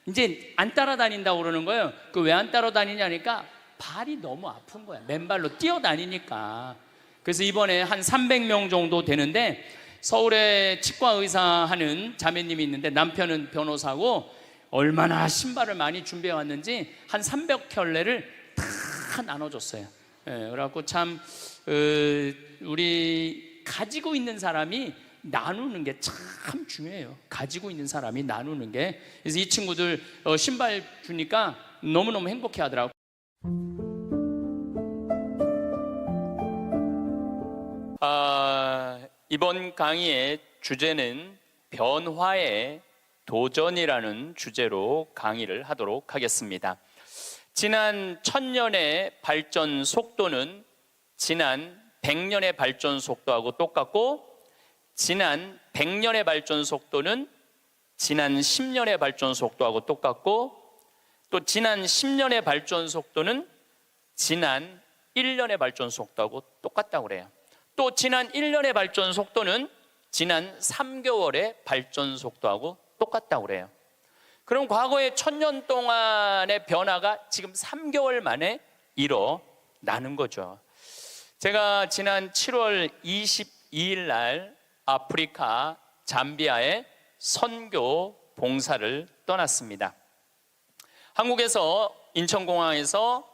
이제 안 따라다닌다고 그러는 거예요. 그 왜 안 따라다니냐니까 발이 너무 아픈 거야. 맨발로 뛰어다니니까. 그래서 이번에 한 300명 정도 되는데 서울에 치과 의사 하는 자매님이 있는데 남편은 변호사고 얼마나 신발을 많이 준비해 왔는지 한 300켤레를 다 나눠줬어요. 그래갖고 참 우리 가지고 있는 사람이 나누는 게 참 중요해요. 가지고 있는 사람이 나누는 게. 그래서 이 친구들 신발 주니까 너무너무 행복해 하더라고요. 이번 강의의 주제는 변화의 도전이라는 주제로 강의를 하도록 하겠습니다. 지난 1000년의 발전 속도는 지난 100년의 발전 속도하고 똑같고, 지난 100년의 발전 속도는 지난 10년의 발전 속도하고 똑같고, 또 지난 10년의 발전 속도는 지난 1년의 발전 속도하고 똑같다고 그래요. 또 지난 1년의 발전 속도는 지난 3개월의 발전 속도하고 똑같다고 그래요. 그럼 과거의 1000년 동안의 변화가 지금 3개월 만에 일어나는 거죠. 제가 지난 7월 22일 날 아프리카 잠비아에 선교 봉사를 떠났습니다. 한국에서 인천공항에서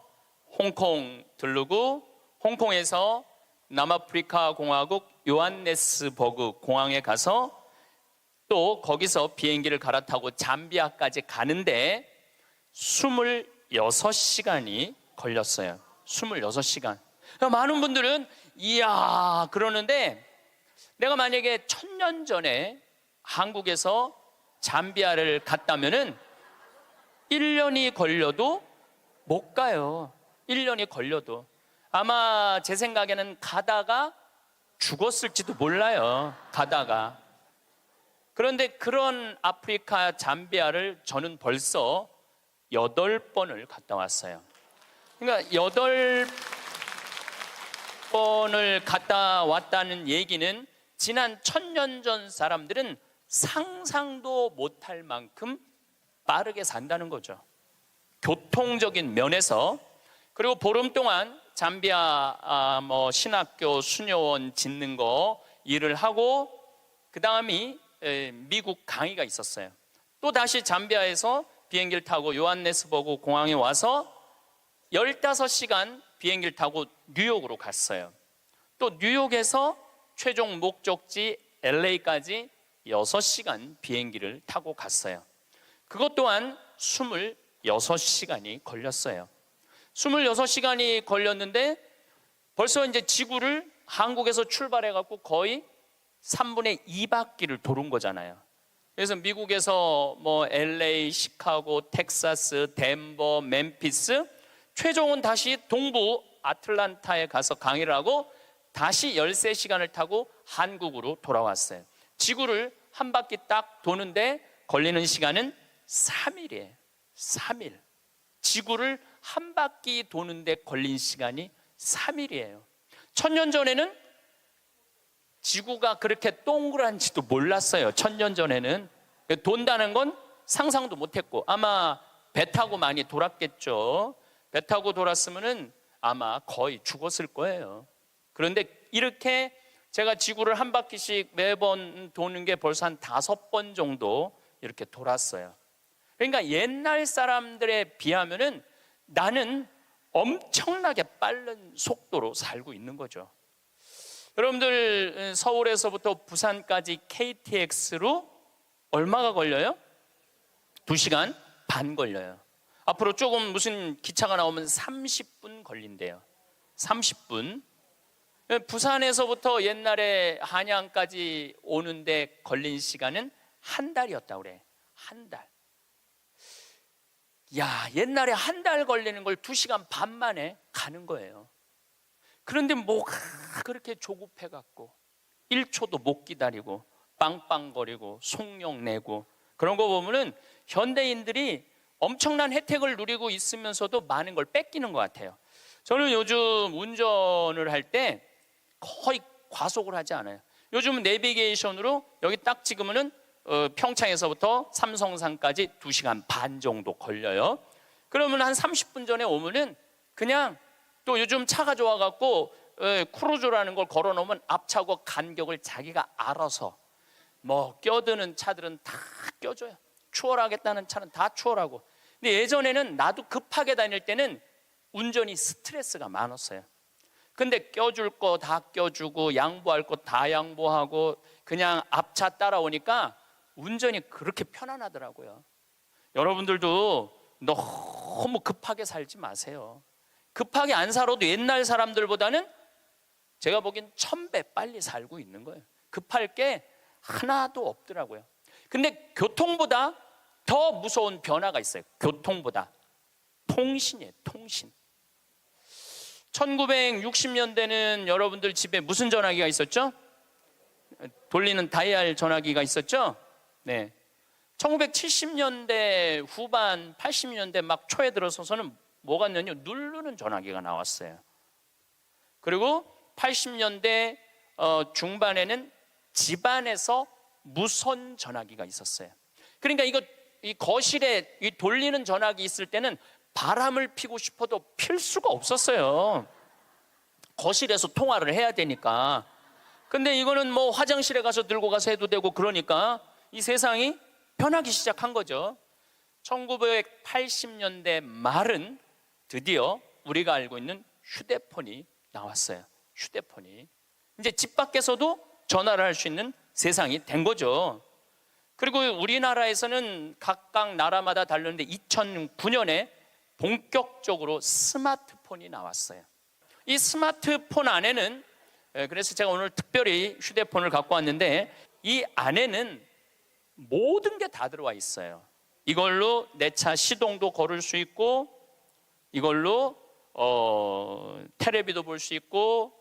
홍콩 들르고, 홍콩에서 남아프리카 공화국 요한네스버그 공항에 가서 또 거기서 비행기를 갈아타고 잠비아까지 가는데 26시간이 걸렸어요. 26시간. 많은 분들은 이야 그러는데, 내가 만약에 1000년 전에 한국에서 잠비아를 갔다면은 1년이 걸려도 못 가요. 1년이 걸려도. 아마 제 생각에는 가다가 죽었을지도 몰라요. 가다가. 그런데 그런 아프리카 잠비아를 저는 벌써 8번을 갔다 왔어요. 그러니까 8번을 갔다 왔다는 얘기는 지난 1000년 전 사람들은 상상도 못할 만큼 빠르게 산다는 거죠. 교통적인 면에서. 그리고 보름 동안 잠비아 신학교 수녀원 짓는 거 일을 하고, 그 다음이 미국 강의가 있었어요. 또 다시 잠비아에서 비행기를 타고 요한네스버그 공항에 와서 15시간 비행기를 타고 뉴욕으로 갔어요. 또 뉴욕에서 최종 목적지 LA까지 6시간 비행기를 타고 갔어요. 그것 또한 26시간이 걸렸어요. 26시간이 걸렸는데 벌써 이제 지구를 한국에서 출발해갖고 거의 3분의 2바퀴를 도는 거잖아요. 그래서 미국에서 LA, 시카고, 텍사스, 덴버, 멤피스, 최종은 다시 동부 아틀란타에 가서 강의를 하고 다시 13시간을 타고 한국으로 돌아왔어요. 지구를 한 바퀴 딱 도는데 걸리는 시간은 3일이에요. 3일. 지구를 한 바퀴 도는데 걸린 시간이 3일이에요. 1000년 전에는 지구가 그렇게 동그란지도 몰랐어요. 1000년 전에는. 돈다는 건 상상도 못했고, 아마 배 타고 많이 돌았겠죠. 배 타고 돌았으면은 아마 거의 죽었을 거예요. 그런데 이렇게 제가 지구를 한 바퀴씩 매번 도는 게 벌써 한 5번 정도 이렇게 돌았어요. 그러니까 옛날 사람들에 비하면은 나는 엄청나게 빠른 속도로 살고 있는 거죠. 여러분들 서울에서부터 부산까지 KTX로 얼마가 걸려요? 2시간 반 걸려요. 앞으로 조금 무슨 기차가 나오면 30분 걸린대요. 30분. 부산에서부터 옛날에 한양까지 오는데 걸린 시간은 한 달이었다고 그래. 한 달. 야, 옛날에 한 달 걸리는 걸 2시간 반 만에 가는 거예요. 그런데 뭐가 그렇게 조급해갖고 1초도 못 기다리고 빵빵거리고 속력 내고 그런 거 보면은 현대인들이 엄청난 혜택을 누리고 있으면서도 많은 걸 뺏기는 것 같아요. 저는 요즘 운전을 할 때 거의 과속을 하지 않아요. 요즘은 내비게이션으로 여기 딱 찍으면은 평창에서부터 삼성산까지 2시간 반 정도 걸려요. 그러면 한 30분 전에 오면은 그냥 또 요즘 차가 좋아갖고 크루즈라는 걸 걸어놓으면 앞차하고 간격을 자기가 알아서 뭐 껴드는 차들은 다 껴줘요. 추월하겠다는 차는 다 추월하고. 근데 예전에는 나도 급하게 다닐 때는 운전이 스트레스가 많았어요. 근데 껴줄 거 다 껴주고 양보할 거 다 양보하고 그냥 앞차 따라오니까 운전이 그렇게 편안하더라고요. 여러분들도 너무 급하게 살지 마세요. 급하게 안 살아도 옛날 사람들보다는 제가 보기엔 1000배 빨리 살고 있는 거예요. 급할 게 하나도 없더라고요. 근데 교통보다 더 무서운 변화가 있어요. 교통보다 통신이에요. 통신. 1960년대는 여러분들 집에 무슨 전화기가 있었죠? 돌리는 다이얼 전화기가 있었죠? 네. 1970년대 후반 80년대 막 초에 들어서서는 뭐가 있냐면요, 누르는 전화기가 나왔어요. 그리고 80년대 중반에는 집안에서 무선 전화기가 있었어요. 그러니까 이 거실에 이 돌리는 전화기 있을 때는 바람을 피고 싶어도 필 수가 없었어요. 거실에서 통화를 해야 되니까. 근데 이거는 뭐 화장실에 가서 들고 가서 해도 되고 그러니까 이 세상이 변하기 시작한 거죠. 1980년대 말은 드디어 우리가 알고 있는 휴대폰이 나왔어요. 휴대폰이. 이제 집 밖에서도 전화를 할 수 있는 세상이 된 거죠. 그리고 우리나라에서는 각각 나라마다 다르는데 2009년에 본격적으로 스마트폰이 나왔어요. 이 스마트폰 안에는, 그래서 제가 오늘 특별히 휴대폰을 갖고 왔는데 이 안에는 모든 게 다 들어와 있어요. 이걸로 내 차 시동도 걸을 수 있고, 이걸로 텔레비도 볼 수 있고,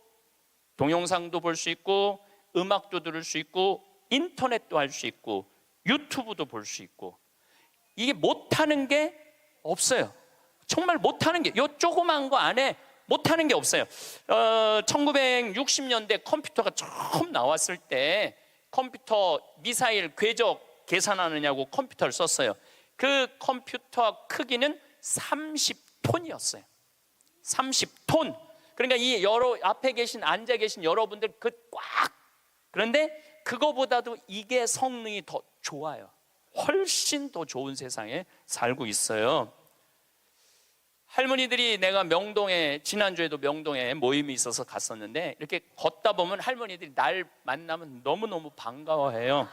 동영상도 볼 수 있고, 음악도 들을 수 있고, 인터넷도 할 수 있고, 유튜브도 볼 수 있고. 이게 못하는 게 없어요. 정말 못하는 게, 요 조그만 거 안에 못하는 게 없어요. 1960년대 컴퓨터가 처음 나왔을 때 컴퓨터 미사일 궤적 계산하느냐고 컴퓨터를 썼어요. 그 컴퓨터 크기는 30톤이었어요. 30톤. 그러니까 이 앞에 앉아 계신 여러분들 그런데 그거보다도 이게 성능이 더 좋아요. 훨씬 더 좋은 세상에 살고 있어요. 할머니들이, 내가 명동에, 지난주에도 명동에 모임이 있어서 갔었는데 이렇게 걷다 보면 할머니들이 날 만나면 너무너무 반가워해요.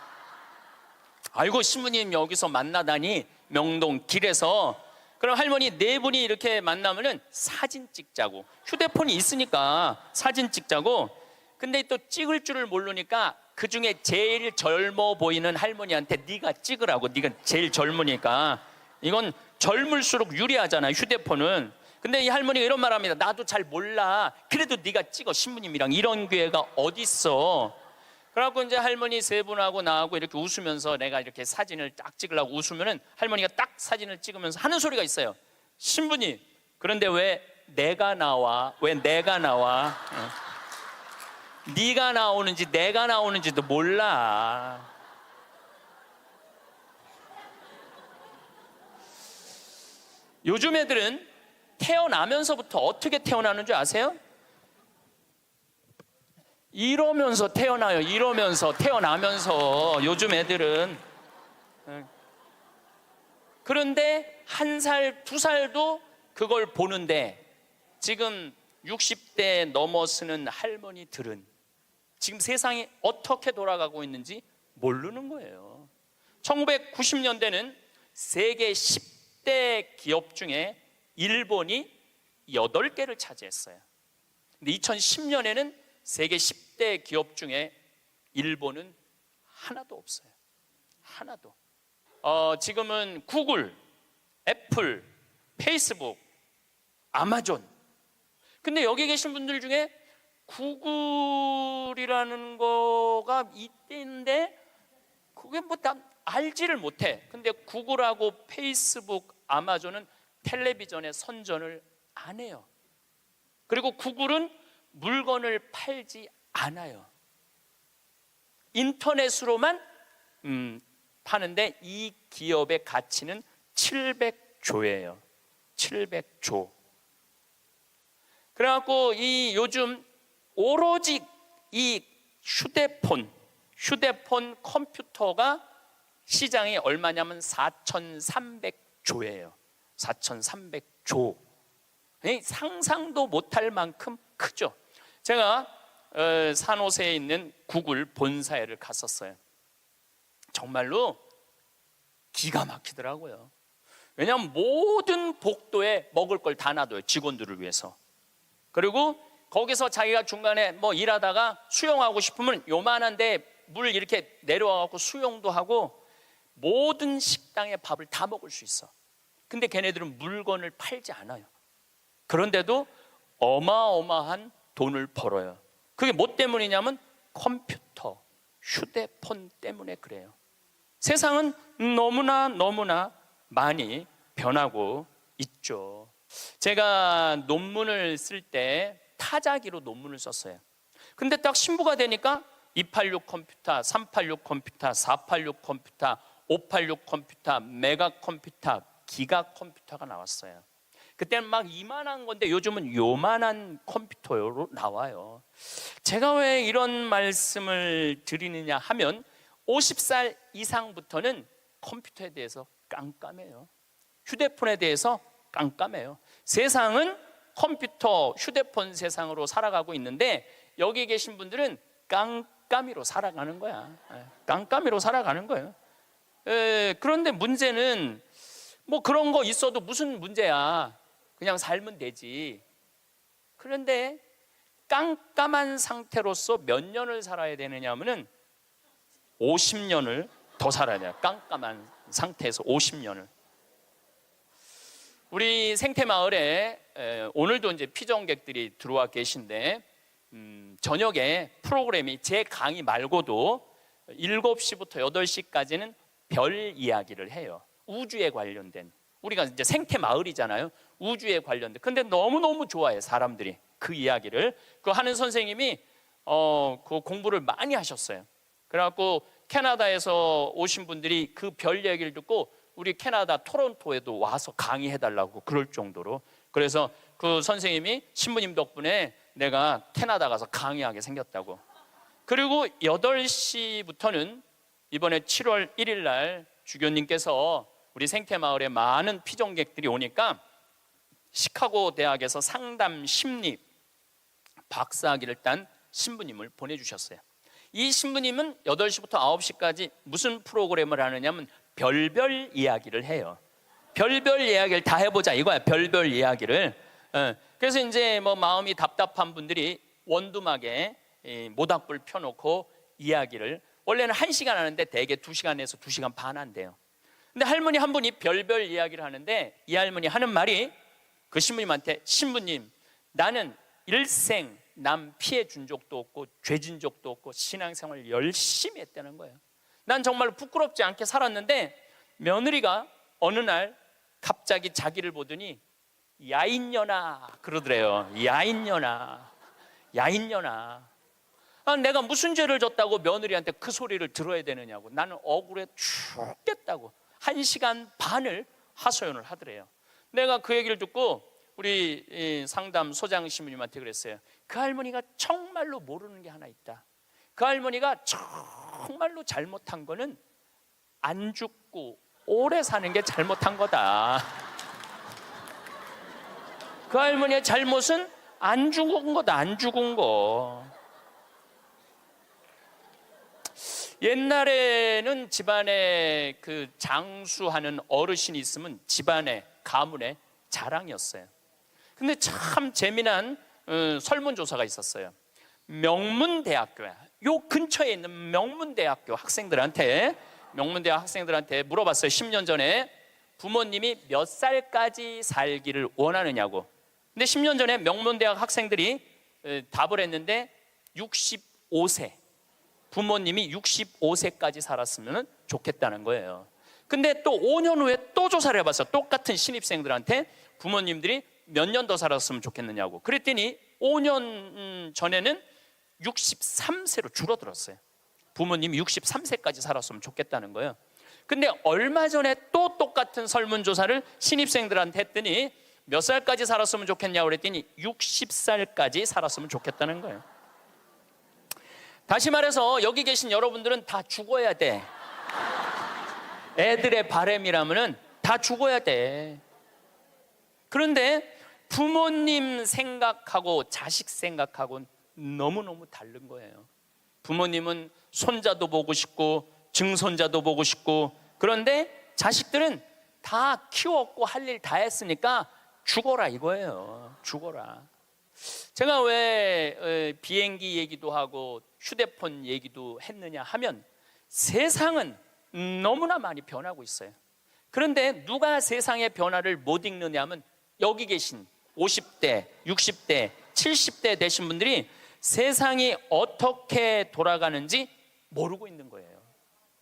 아이고, 신부님 여기서 만나다니, 명동 길에서. 그럼 할머니 4분이 이렇게 만나면은 사진 찍자고, 휴대폰이 있으니까 사진 찍자고. 근데 또 찍을 줄을 모르니까 그 중에 제일 젊어 보이는 할머니한테 네가 찍으라고, 네가 제일 젊으니까. 이건 젊을수록 유리하잖아요, 휴대폰은. 근데 이 할머니가 이런 말 합니다. 나도 잘 몰라. 그래도 네가 찍어, 신부님이랑. 이런 기회가 어딨어. 그래갖고 이제 할머니 3분하고 나하고 이렇게 웃으면서 내가 이렇게 사진을 딱 찍으려고 웃으면은 할머니가 딱 사진을 찍으면서 하는 소리가 있어요. 신부님, 그런데 왜 내가 나와? 왜 내가 나와? 네가 나오는지 내가 나오는지도 몰라. 요즘 애들은 태어나면서부터 어떻게 태어나는 줄 아세요? 이러면서 태어나요. 이러면서, 태어나면서. 요즘 애들은. 그런데 1살, 2살도 그걸 보는데 지금 60대 넘어서는 할머니들은 지금 세상이 어떻게 돌아가고 있는지 모르는 거예요. 1990년대는 세계 10대 기업 중에 일본이 8개를 차지했어요. 근데 2010년에는 세계 10대 기업 중에 일본은 하나도 없어요. 하나도. 지금은 구글, 애플, 페이스북, 아마존. 근데 여기 계신 분들 중에 구글이라는 거가 있는데 그게 뭐 다 알지를 못해. 근데 구글하고 페이스북, 아마존은 텔레비전에 선전을 안 해요. 그리고 구글은 물건을 팔지 않아요. 인터넷으로만 파는데 이 기업의 가치는 700조예요. 700조. 그래갖고 이 요즘 오로지 이 휴대폰 컴퓨터가 시장이 얼마냐면 4,300조예요. 4,300조. 상상도 못할 만큼 크죠. 제가 산호세에 있는 구글 본사에를 갔었어요. 정말로 기가 막히더라고요. 왜냐하면 모든 복도에 먹을 걸 다 놔둬요. 직원들을 위해서. 그리고 거기서 자기가 중간에 뭐 일하다가 수영하고 싶으면 요만한데 물 이렇게 내려와갖고 수영도 하고 모든 식당의 밥을 다 먹을 수 있어. 근데 걔네들은 물건을 팔지 않아요. 그런데도 어마어마한 돈을 벌어요. 그게 뭐 때문이냐면 컴퓨터, 휴대폰 때문에 그래요. 세상은 너무나 많이 변하고 있죠. 제가 논문을 쓸 때 타자기로 논문을 썼어요. 근데 딱 신부가 되니까 286 컴퓨터, 386 컴퓨터, 486 컴퓨터, 586 컴퓨터, 메가 컴퓨터, 기가 컴퓨터가 나왔어요. 그때는 막 이만한 건데 요즘은 요만한 컴퓨터로 나와요. 제가 왜 이런 말씀을 드리느냐 하면 50살 이상부터는 컴퓨터에 대해서 깜깜해요. 휴대폰에 대해서 깜깜해요. 세상은 컴퓨터, 휴대폰 세상으로 살아가고 있는데 여기 계신 분들은 깜깜이로 살아가는 거야. 깜깜이로 살아가는 거예요. 그런데 문제는 뭐 그런 거 있어도 무슨 문제야. 그냥 살면 되지. 그런데 깜깜한 상태로서 몇 년을 살아야 되느냐 하면은 50년을 더 살아야 돼요. 깜깜한 상태에서 50년을. 우리 생태마을에 오늘도 이제 피정객들이 들어와 계신데 저녁에 프로그램이 제 강의 말고도 7시부터 8시까지는 별 이야기를 해요. 우주에 관련된. 우리가 이제 생태마을이잖아요. 우주에 관련된. 근데 너무너무 좋아해 사람들이 그 이야기를. 그 하는 선생님이 그 공부를 많이 하셨어요. 그래갖고 캐나다에서 오신 분들이 그 별 얘기를 듣고 우리 캐나다 토론토에도 와서 강의해달라고 그럴 정도로. 그래서 그 선생님이 신부님 덕분에 내가 캐나다 가서 강의하게 생겼다고. 그리고 8시부터는 이번에 7월 1일 날 주교님께서 우리 생태마을에 많은 피정객들이 오니까 시카고 대학에서 상담 심리 박사학위를 딴 신부님을 보내주셨어요. 이 신부님은 8시부터 9시까지 무슨 프로그램을 하느냐면 별별 이야기를 해요. 별별 이야기를 다 해보자 이거야. 별별 이야기를. 그래서 이제 뭐 마음이 답답한 분들이 원두막에 모닥불 펴놓고 이야기를, 원래는 1시간 하는데 대개 2시간에서 2시간 반 한대요. 근데 할머니 한 분이 별별 이야기를 하는데 이 할머니 하는 말이 그 신부님한테, 신부님 나는 일생 남 피해 준 적도 없고 죄 진 적도 없고 신앙생활 열심히 했다는 거예요. 난 정말 부끄럽지 않게 살았는데 며느리가 어느 날 갑자기 자기를 보더니 야인년아 그러더래요. 야인년아. 내가 무슨 죄를 졌다고 며느리한테 그 소리를 들어야 되느냐고. 나는 억울해 죽겠다고 1시간 반을 하소연을 하더래요. 내가 그 얘기를 듣고 우리 상담 소장 신부님한테 그랬어요. 그 할머니가 정말로 모르는 게 하나 있다. 그 할머니가 정말로 잘못한 거는 안 죽고 오래 사는 게 잘못한 거다. 그 할머니의 잘못은 안 죽은 거다. 안 죽은 거. 옛날에는 집안에 그 장수하는 어르신이 있으면 집안의 가문의 자랑이었어요. 근데 참 재미난 설문조사가 있었어요. 명문대학교야. 요 근처에 있는 명문대학교 학생들한테 물어봤어요. 10년 전에 부모님이 몇 살까지 살기를 원하느냐고. 근데 10년 전에 명문대학 학생들이 답을 했는데 65세. 부모님이 65세까지 살았으면 좋겠다는 거예요. 근데 또 5년 후에 또 조사를 해봤어요. 똑같은 신입생들한테 부모님들이 몇 년 더 살았으면 좋겠느냐고. 그랬더니 5년 전에는 63세로 줄어들었어요. 부모님이 63세까지 살았으면 좋겠다는 거예요. 근데 얼마 전에 또 똑같은 설문조사를 신입생들한테 했더니 몇 살까지 살았으면 좋겠냐고 그랬더니 60살까지 살았으면 좋겠다는 거예요. 다시 말해서 여기 계신 여러분들은 다 죽어야 돼. 애들의 바람이라면은 다 죽어야 돼. 그런데 부모님 생각하고 자식 생각하고는 너무너무 다른 거예요. 부모님은 손자도 보고 싶고 증손자도 보고 싶고, 그런데 자식들은 다 키웠고 할 일 다 했으니까 죽어라 이거예요. 죽어라. 제가 왜 비행기 얘기도 하고 휴대폰 얘기도 했느냐 하면 세상은 너무나 많이 변하고 있어요. 그런데 누가 세상의 변화를 못 읽느냐 하면 여기 계신 50대, 60대, 70대 되신 분들이 세상이 어떻게 돌아가는지 모르고 있는 거예요.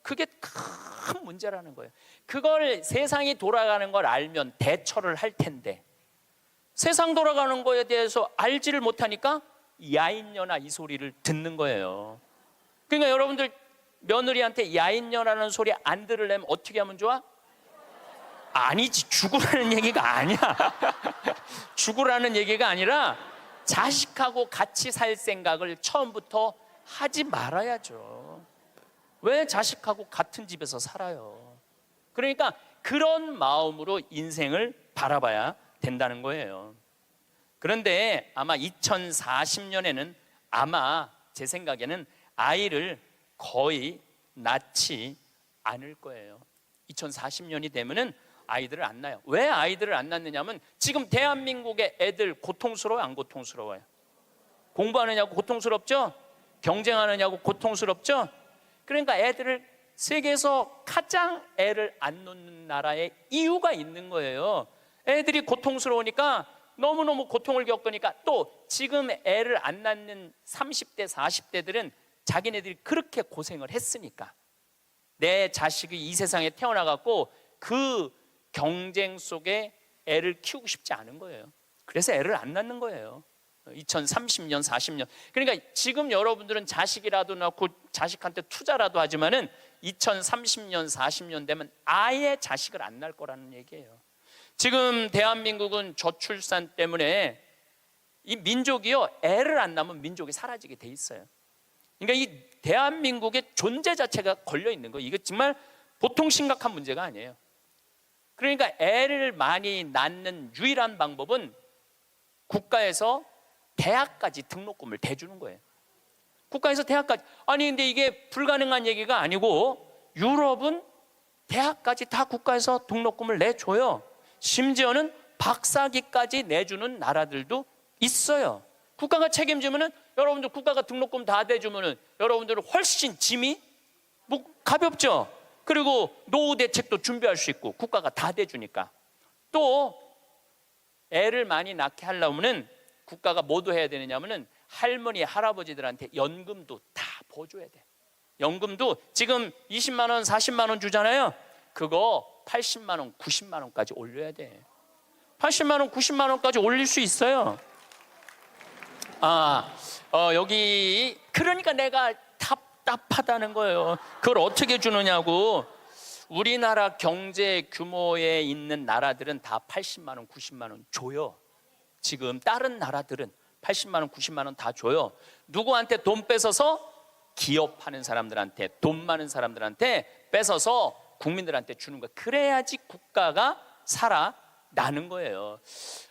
그게 큰 문제라는 거예요. 그걸 세상이 돌아가는 걸 알면 대처를 할 텐데 세상 돌아가는 거에 대해서 알지를 못하니까 야인녀나 이 소리를 듣는 거예요. 그러니까 여러분들 며느리한테 야인녀라는 소리 안 들으려면 어떻게 하면 좋아? 아니지, 죽으라는 얘기가 아니야. 죽으라는 얘기가 아니라 자식하고 같이 살 생각을 처음부터 하지 말아야죠. 왜 자식하고 같은 집에서 살아요? 그러니까 그런 마음으로 인생을 바라봐야 된다는 거예요. 그런데 아마 2040년에는 아마 제 생각에는 아이를 거의 낳지 않을 거예요. 2040년이 되면은 아이들을 안 낳아요. 왜 아이들을 안 낳느냐면 지금 대한민국의 애들 고통스러워요, 안 고통스러워요? 공부하느냐고 고통스럽죠? 경쟁하느냐고 고통스럽죠? 그러니까 애들을 세계에서 가장 애를 안 놓는 나라에 이유가 있는 거예요. 애들이 고통스러우니까 너무너무 고통을 겪으니까 또 지금 애를 안 낳는 30대, 40대들은 자기네들이 그렇게 고생을 했으니까 내 자식이 이 세상에 태어나갖고 그 경쟁 속에 애를 키우고 싶지 않은 거예요. 그래서 애를 안 낳는 거예요. 2030년, 40년. 그러니까 지금 여러분들은 자식이라도 낳고 자식한테 투자라도 하지만은 2030년, 40년 되면 아예 자식을 안 낳을 거라는 얘기예요. 지금 대한민국은 저출산 때문에 이 민족이요, 애를 안 낳으면 민족이 사라지게 돼 있어요. 그러니까 이 대한민국의 존재 자체가 걸려 있는 거예요. 이거 정말 보통 심각한 문제가 아니에요. 그러니까 애를 많이 낳는 유일한 방법은 국가에서 대학까지 등록금을 대주는 거예요. 국가에서 대학까지. 아니 근데 이게 불가능한 얘기가 아니고 유럽은 대학까지 다 국가에서 등록금을 내줘요. 심지어는 박사학위까지 내주는 나라들도 있어요. 국가가 책임지면은 여러분들 국가가 등록금 다 대주면은 여러분들은 훨씬 짐이 가볍죠. 그리고 노후 대책도 준비할 수 있고 국가가 다 대주니까. 또 애를 많이 낳게 하려면은 국가가 뭐도 해야 되느냐면은 할머니 할아버지들한테 연금도 다 보줘야 돼. 연금도 지금 20만 원 40만 원 주잖아요. 그거 80만 원 90만 원까지 올려야 돼. 80만 원 90만 원까지 올릴 수 있어요. 여기 그러니까 내가 답답하다는 거예요. 그걸 어떻게 주느냐고. 우리나라 경제 규모에 있는 나라들은 다 80만 원 90만 원 줘요. 지금 다른 나라들은 80만 원 90만 원 다 줘요. 누구한테 돈 뺏어서? 기업하는 사람들한테, 돈 많은 사람들한테 뺏어서 국민들한테 주는 거예요. 그래야지 국가가 살아나는 거예요.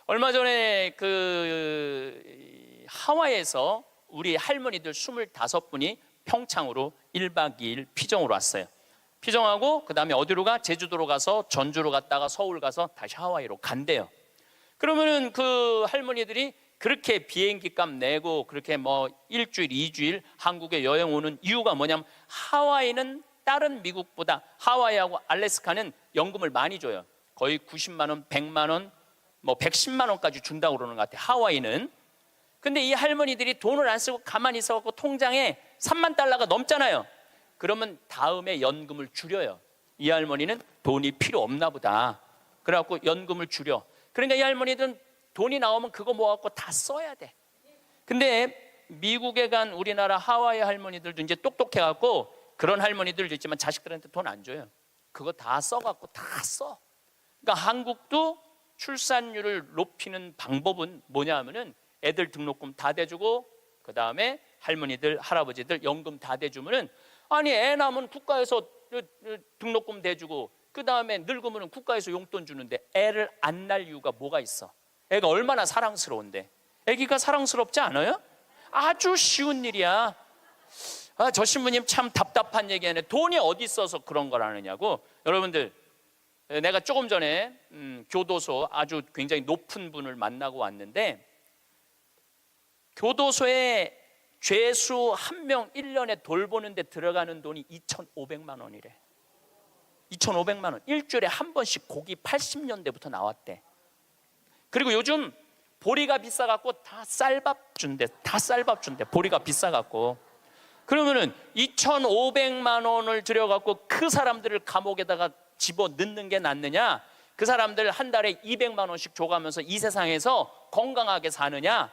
얼마 전에 하와이에서 우리 할머니들 25분이 평창으로 1박 2일 피정으로 왔어요. 피정하고 그 다음에 어디로 가? 제주도로 가서 전주로 갔다가 서울 가서 다시 하와이로 간대요. 그러면은 그 할머니들이 그렇게 비행기 값 내고 그렇게 뭐 일주일, 2주일 한국에 여행 오는 이유가 뭐냐면 하와이는 다른 미국보다 하와이하고 알래스카는 연금을 많이 줘요. 거의 90만 원, 100만 원, 뭐 110만 원까지 준다고 그러는 것 같아요. 하와이는. 근데 이 할머니들이 돈을 안 쓰고 가만히 있어갖고 통장에 3만 달러가 넘잖아요. 그러면 다음에 연금을 줄여요. 이 할머니는 돈이 필요 없나 보다. 그래갖고 연금을 줄여. 그러니까 이 할머니들은 돈이 나오면 그거 모아갖고 다 써야 돼. 근데 미국에 간 우리나라 하와이 할머니들도 이제 똑똑해갖고 그런 할머니들도 있지만 자식들한테 돈 안 줘요. 그거 다 써갖고 다 써. 그러니까 한국도 출산율을 높이는 방법은 뭐냐 하면은 애들 등록금 다 대주고 그 다음에 할머니들 할아버지들 연금 다 대주면은 아니 애 낳으면 국가에서 등록금 대주고 그 다음에 늙으면 국가에서 용돈 주는데 애를 안 낳을 이유가 뭐가 있어? 애가 얼마나 사랑스러운데. 애기가 사랑스럽지 않아요? 아주 쉬운 일이야. 저 신부님 참 답답한 얘기하네. 돈이 어디 있어서 그런 걸 하느냐고. 여러분들, 내가 조금 전에 교도소 아주 굉장히 높은 분을 만나고 왔는데 교도소에 죄수 한 명 1년에 돌보는데 들어가는 돈이 2,500만 원이래. 2,500만 원. 일주일에 한 번씩 고기 80년대부터 나왔대. 그리고 요즘 보리가 비싸갖고 다 쌀밥 준대. 다 쌀밥 준대. 보리가 비싸갖고. 그러면은 2,500만 원을 들여갖고 그 사람들을 감옥에다가 집어 넣는 게 낫느냐? 그 사람들 한 달에 200만 원씩 줘가면서 이 세상에서 건강하게 사느냐?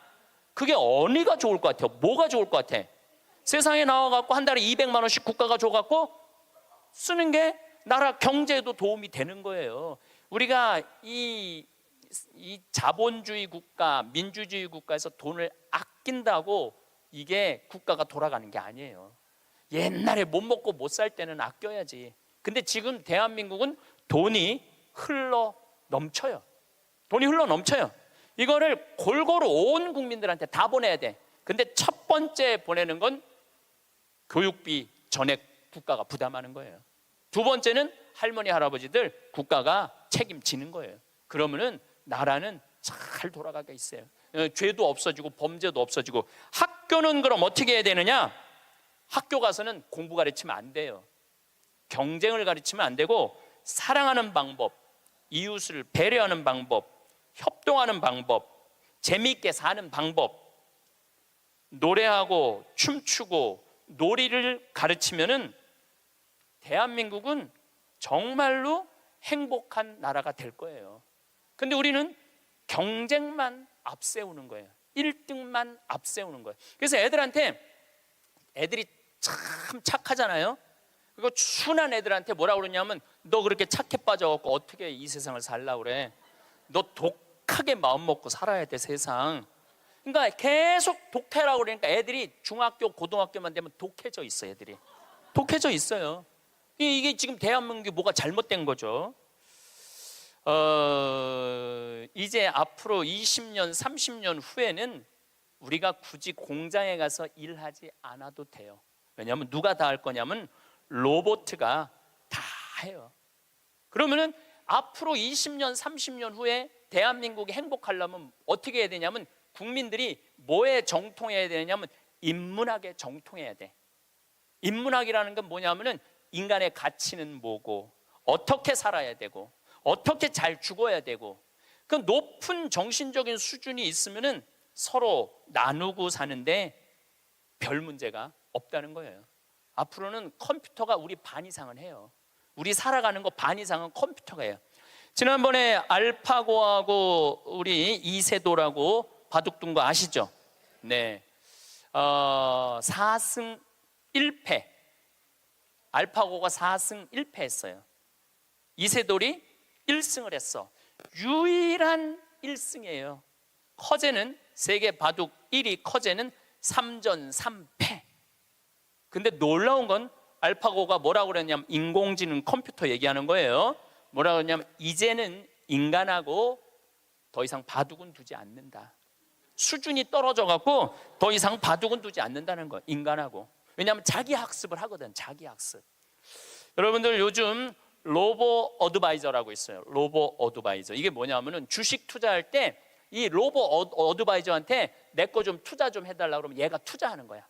그게 어디가 좋을 것 같아요? 뭐가 좋을 것 같아? 세상에 나와갖고 한 달에 200만 원씩 국가가 줘갖고 쓰는 게 나라 경제에도 도움이 되는 거예요. 우리가 이 자본주의 국가, 민주주의 국가에서 돈을 아낀다고 이게 국가가 돌아가는 게 아니에요. 옛날에 못 먹고 못 살 때는 아껴야지. 근데 지금 대한민국은 돈이 흘러 넘쳐요. 돈이 흘러 넘쳐요. 이거를 골고루 온 국민들한테 다 보내야 돼. 근데 첫 번째 보내는 건 교육비 전액 국가가 부담하는 거예요. 두 번째는 할머니 할아버지들 국가가 책임지는 거예요. 그러면은 나라는 잘 돌아가게 있어요. 죄도 없어지고 범죄도 없어지고. 학교는 그럼 어떻게 해야 되느냐? 학교 가서는 공부 가르치면 안 돼요. 경쟁을 가르치면 안 되고 사랑하는 방법, 이웃을 배려하는 방법, 협동하는 방법, 재미있게 사는 방법, 노래하고 춤추고 놀이를 가르치면은 대한민국은 정말로 행복한 나라가 될 거예요. 근데 우리는 경쟁만 앞세우는 거예요. 1등만 앞세우는 거예요. 그래서 애들이 참 착하잖아요. 그리고 순한 애들한테 뭐라고 그러냐면 너 그렇게 착해 빠져갖고 어떻게 이 세상을 살라고 그래. 너 독하게 마음 먹고 살아야 돼 세상. 그러니까 계속 독해라고 그러니까 애들이 중학교 고등학교만 되면 독해져 있어. 애들이 독해져 있어요. 이게 지금 대한민국이 뭐가 잘못된 거죠. 이제 앞으로 20년 30년 후에는 우리가 굳이 공장에 가서 일하지 않아도 돼요. 왜냐하면 누가 다 할 거냐면 로봇가 다 해요. 그러면은 앞으로 20년 30년 후에 대한민국이 행복하려면 어떻게 해야 되냐면 국민들이 뭐에 정통해야 되냐면 인문학에 정통해야 돼. 인문학이라는 건 뭐냐면은 인간의 가치는 뭐고 어떻게 살아야 되고 어떻게 잘 죽어야 되고 그 높은 정신적인 수준이 있으면은 서로 나누고 사는데 별 문제가 없다는 거예요. 앞으로는 컴퓨터가 우리 반 이상은 해요. 우리 살아가는 거 반 이상은 컴퓨터가 해요. 지난번에 알파고하고 우리 이세돌하고 바둑둔 거 아시죠? 네. 4승 1패. 알파고가 4승 1패 했어요. 이세돌이 1승을 했어. 유일한 1승이에요. 커제는 세계 바둑 1위 커제는 3전 3패. 근데 놀라운 건 알파고가 뭐라고 그랬냐면 인공지능 컴퓨터 얘기하는 거예요. 뭐라고 그랬냐면 이제는 인간하고 더 이상 바둑은 두지 않는다. 수준이 떨어져 갖고 더 이상 바둑은 두지 않는다는 거예요. 인간하고. 왜냐하면 자기 학습을 하거든. 자기 학습. 여러분들 요즘 로보 어드바이저라고 있어요. 로보 어드바이저. 이게 뭐냐면은 주식 투자할 때 이 로보 어드바이저한테 내 거 좀 투자 좀 해달라고 그러면 얘가 투자하는 거야.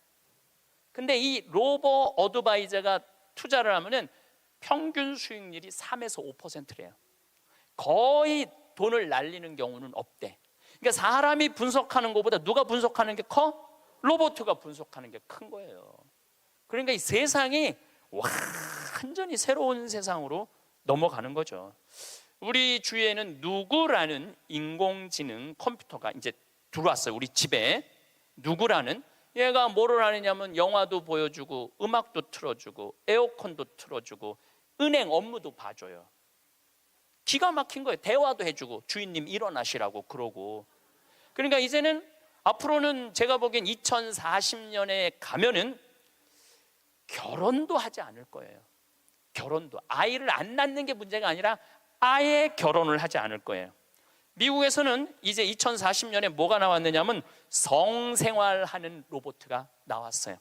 근데 이 로보 어드바이저가 투자를 하면은 평균 수익률이 3에서 5%래요. 거의 돈을 날리는 경우는 없대. 그러니까 사람이 분석하는 것보다 누가 분석하는 게 커? 로봇가 분석하는 게 큰 거예요. 그러니까 이 세상이 완전히 새로운 세상으로 넘어가는 거죠. 우리 주위에는 누구라는 인공지능 컴퓨터가 이제 들어왔어요. 우리 집에. 누구라는? 얘가 뭐를 하느냐면 영화도 보여주고 음악도 틀어주고 에어컨도 틀어주고 은행 업무도 봐줘요. 기가 막힌 거예요. 대화도 해주고 주인님 일어나시라고 그러고. 그러니까 이제는 앞으로는 제가 보기엔 2040년에 가면은 결혼도 하지 않을 거예요. 결혼도. 아이를 안 낳는 게 문제가 아니라 아예 결혼을 하지 않을 거예요. 미국에서는 이제 2040년에 뭐가 나왔느냐면 성생활하는 로봇가 나왔어요.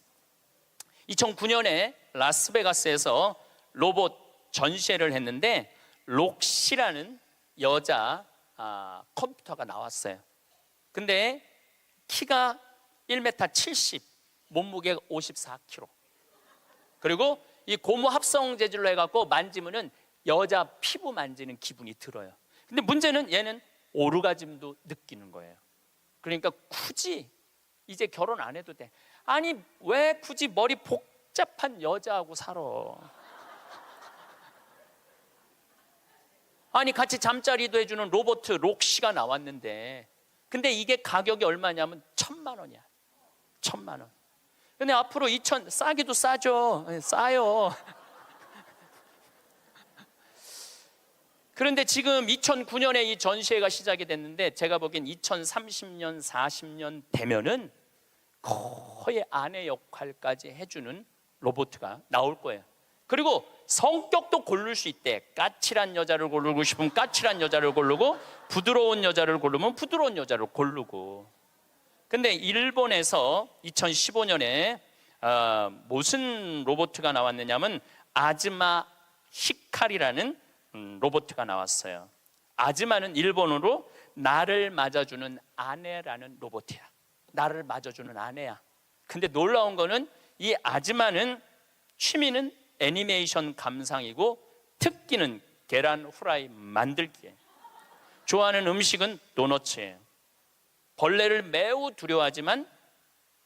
2009년에 라스베가스에서 로봇 전시회를 했는데 록시라는 여자 컴퓨터가 나왔어요. 근데 키가 1m 70, 몸무게가 54kg. 그리고 이 고무 합성 재질로 해갖고 만지면은 여자 피부 만지는 기분이 들어요. 근데 문제는 얘는 오르가즘도 느끼는 거예요. 그러니까 굳이 이제 결혼 안 해도 돼. 아니 왜 굳이 머리 복잡한 여자하고 살아? 아니 같이 잠자리도 해주는 로봇 록시가 나왔는데, 근데 이게 가격이 얼마냐면 1,000만 원이야. 1,000만 원. 근데 앞으로 싸기도 싸죠. 싸요. 그런데 지금 2009년에 이 전시회가 시작이 됐는데 제가 보기엔 2030년, 40년 되면은 거의 아내 역할까지 해주는 로봇가 나올 거예요. 그리고 성격도 고를 수 있대. 까칠한 여자를 고르고 싶으면 까칠한 여자를 고르고, 부드러운 여자를 고르면 부드러운 여자를 고르고. 근데 일본에서 2015년에 무슨 로봇가 나왔느냐면 아즈마 히카리라는 로봇가 나왔어요. 아즈마는 일본어로 나를 맞아주는 아내라는 로봇이야. 나를 맞아주는 아내야. 근데 놀라운 거는 이 아즈마는 취미는 애니메이션 감상이고 특기는 계란 후라이 만들기예요. 좋아하는 음식은 도너츠예요. 벌레를 매우 두려워하지만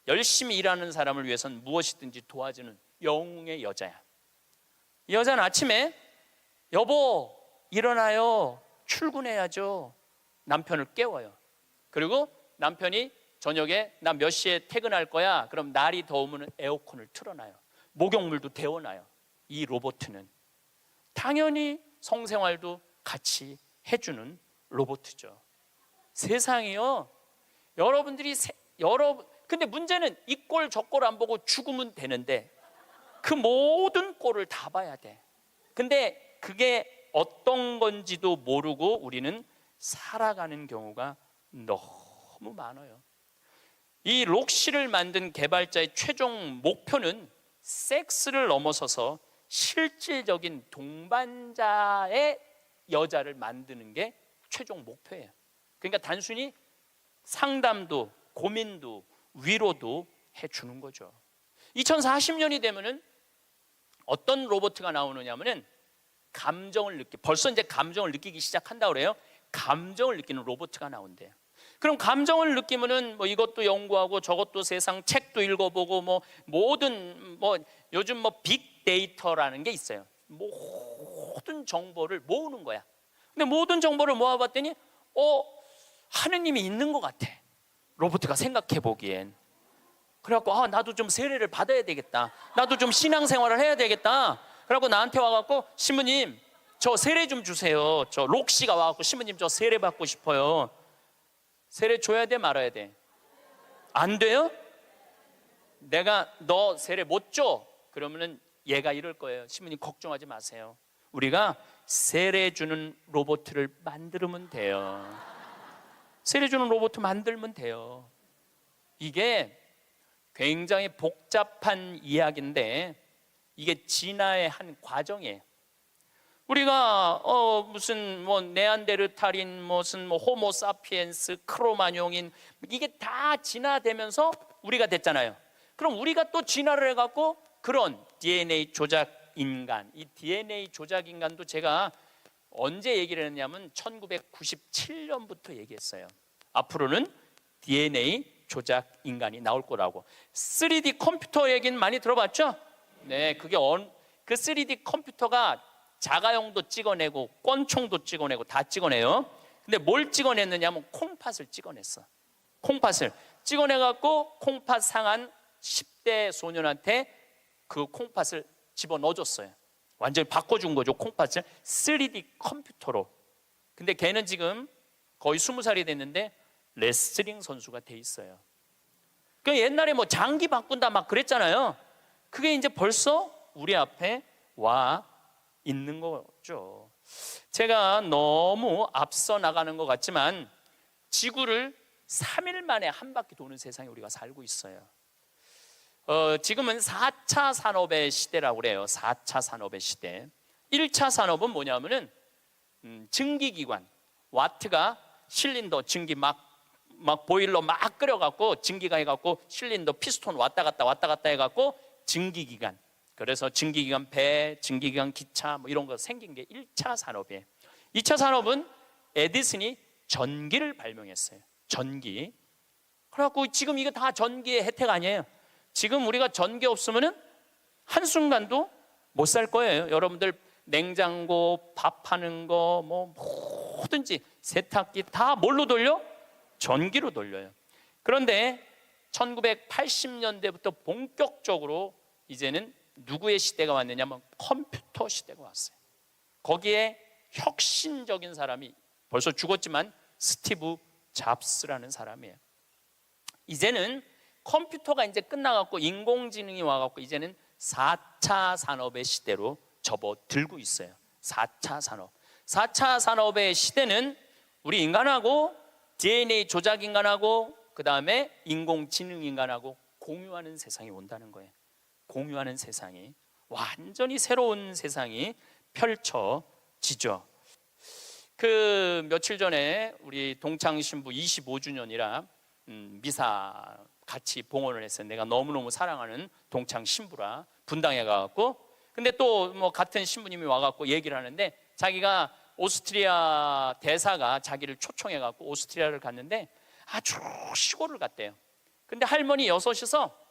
열심히 일하는 사람을 위해서는 무엇이든지 도와주는 영웅의 여자야. 이 여자는 아침에 여보 일어나요, 출근해야죠, 남편을 깨워요. 그리고 남편이 저녁에 나 몇 시에 퇴근할 거야, 그럼 날이 더우면 에어컨을 틀어놔요. 목욕물도 데워놔요. 이 로봇은 당연히 성생활도 같이 해주는 로봇이죠. 세상이요, 여러분들이 근데 문제는 이 꼴 저 꼴 안 보고 죽으면 되는데 그 모든 꼴을 다 봐야 돼. 근데 그게 어떤 건지도 모르고 우리는 살아가는 경우가 너무 많아요. 이 록시를 만든 개발자의 최종 목표는 섹스를 넘어서서 실질적인 동반자의 여자를 만드는 게 최종 목표예요. 그러니까 단순히 상담도 고민도 위로도 해주는 거죠. 2040년이 되면은 어떤 로봇가 나오느냐면은 벌써 이제 감정을 느끼기 시작한다 그래요. 감정을 느끼는 로봇가 나온대요. 그럼 감정을 느끼면은 뭐 이것도 연구하고 저것도 세상 책도 읽어보고 모든 요즘 빅데이터라는 게 있어요. 모든 정보를 모으는 거야. 근데 모든 정보를 모아봤더니 하느님이 있는 것 같아. 로봇가 생각해 보기엔. 그래갖고 나도 좀 세례를 받아야 되겠다. 나도 좀 신앙생활을 해야 되겠다. 그래갖고 나한테 와갖고 신부님 저 세례 좀 주세요. 저 록시가 와갖고 신부님 저 세례 받고 싶어요. 세례 줘야 돼 말아야 돼? 안 돼요? 내가 너 세례 못 줘? 그러면은 얘가 이럴 거예요. 신부님 걱정하지 마세요. 우리가 세례 주는 로봇을 만들면 돼요. 세례 주는 로봇 만들면 돼요. 이게 굉장히 복잡한 이야기인데 이게 진화의 한 과정이에요. 우리가 무슨 네안데르탈인, 무슨 호모사피엔스, 크로마뇽인, 이게 다 진화되면서 우리가 됐잖아요. 그럼 우리가 또 진화를 해갖고 그런 DNA 조작 인간, 이 DNA 조작 인간도 제가 언제 얘기를 했냐면 1997년부터 얘기했어요. 앞으로는 DNA 조작 인간이 나올 거라고. 3D 컴퓨터 얘기는 많이 들어봤죠? 네, 그게 그 3D 컴퓨터가 자가용도 찍어내고 권총도 찍어내고 다 찍어내요. 근데 뭘 찍어냈느냐면 콩팥을 찍어냈어. 콩팥을 찍어내갖고 콩팥 상한 10대 소년한테 그 콩팥을 집어넣어줬어요. 완전히 바꿔준 거죠. 콩팥을 3D 컴퓨터로. 근데 걔는 지금 거의 20살이 됐는데 레슬링 선수가 돼 있어요. 그 옛날에 뭐 장기 바꾼다 막 그랬잖아요. 그게 이제 벌써 우리 앞에 와 있는 거죠. 제가 너무 앞서 나가는 것 같지만 지구를 3일 만에 한 바퀴 도는 세상에 우리가 살고 있어요. 지금은 4차 산업의 시대라고 그래요. 4차 산업의 시대. 1차 산업은 뭐냐면은 증기기관, 와트가 실린더 증기 막 보일러 막 끓여갖고 증기가 해갖고 실린더 피스톤 왔다 갔다 해갖고 증기기관. 그래서 증기기관 배, 증기기관 기차 뭐 이런 거 생긴 게 1차 산업이에요. 2차 산업은 에디슨이 전기를 발명했어요. 전기. 그래갖고 지금 이거 다 전기의 혜택 아니에요. 지금 우리가 전기 없으면은 한순간도 못 살 거예요. 여러분들 냉장고, 밥하는 거, 뭐 뭐든지 세탁기 다 뭘로 돌려? 전기로 돌려요. 그런데 1980년대부터 본격적으로 이제는 누구의 시대가 왔느냐면 컴퓨터 시대가 왔어요. 거기에 혁신적인 사람이 벌써 죽었지만 스티브 잡스라는 사람이에요. 이제는 컴퓨터가 이제 끝나갖고 인공지능이 와갖고 이제는 4차 산업의 시대로 접어들고 있어요. 4차 산업. 4차 산업의 시대는 우리 인간하고 DNA 조작 인간하고 그 다음에 인공지능 인간하고 공유하는 세상이 온다는 거예요. 공유하는 세상이, 완전히 새로운 세상이 펼쳐지죠. 그 며칠 전에 우리 동창신부 25주년이라 미사 같이 봉헌을 했어요. 내가 너무너무 사랑하는 동창 신부라 분당에 가갖고, 근데 또 뭐 같은 신부님이 와갖고 얘기를 하는데 자기가 오스트리아 대사가 자기를 초청해갖고 오스트리아를 갔는데 아주 시골을 갔대요. 근데 할머니 여섯이서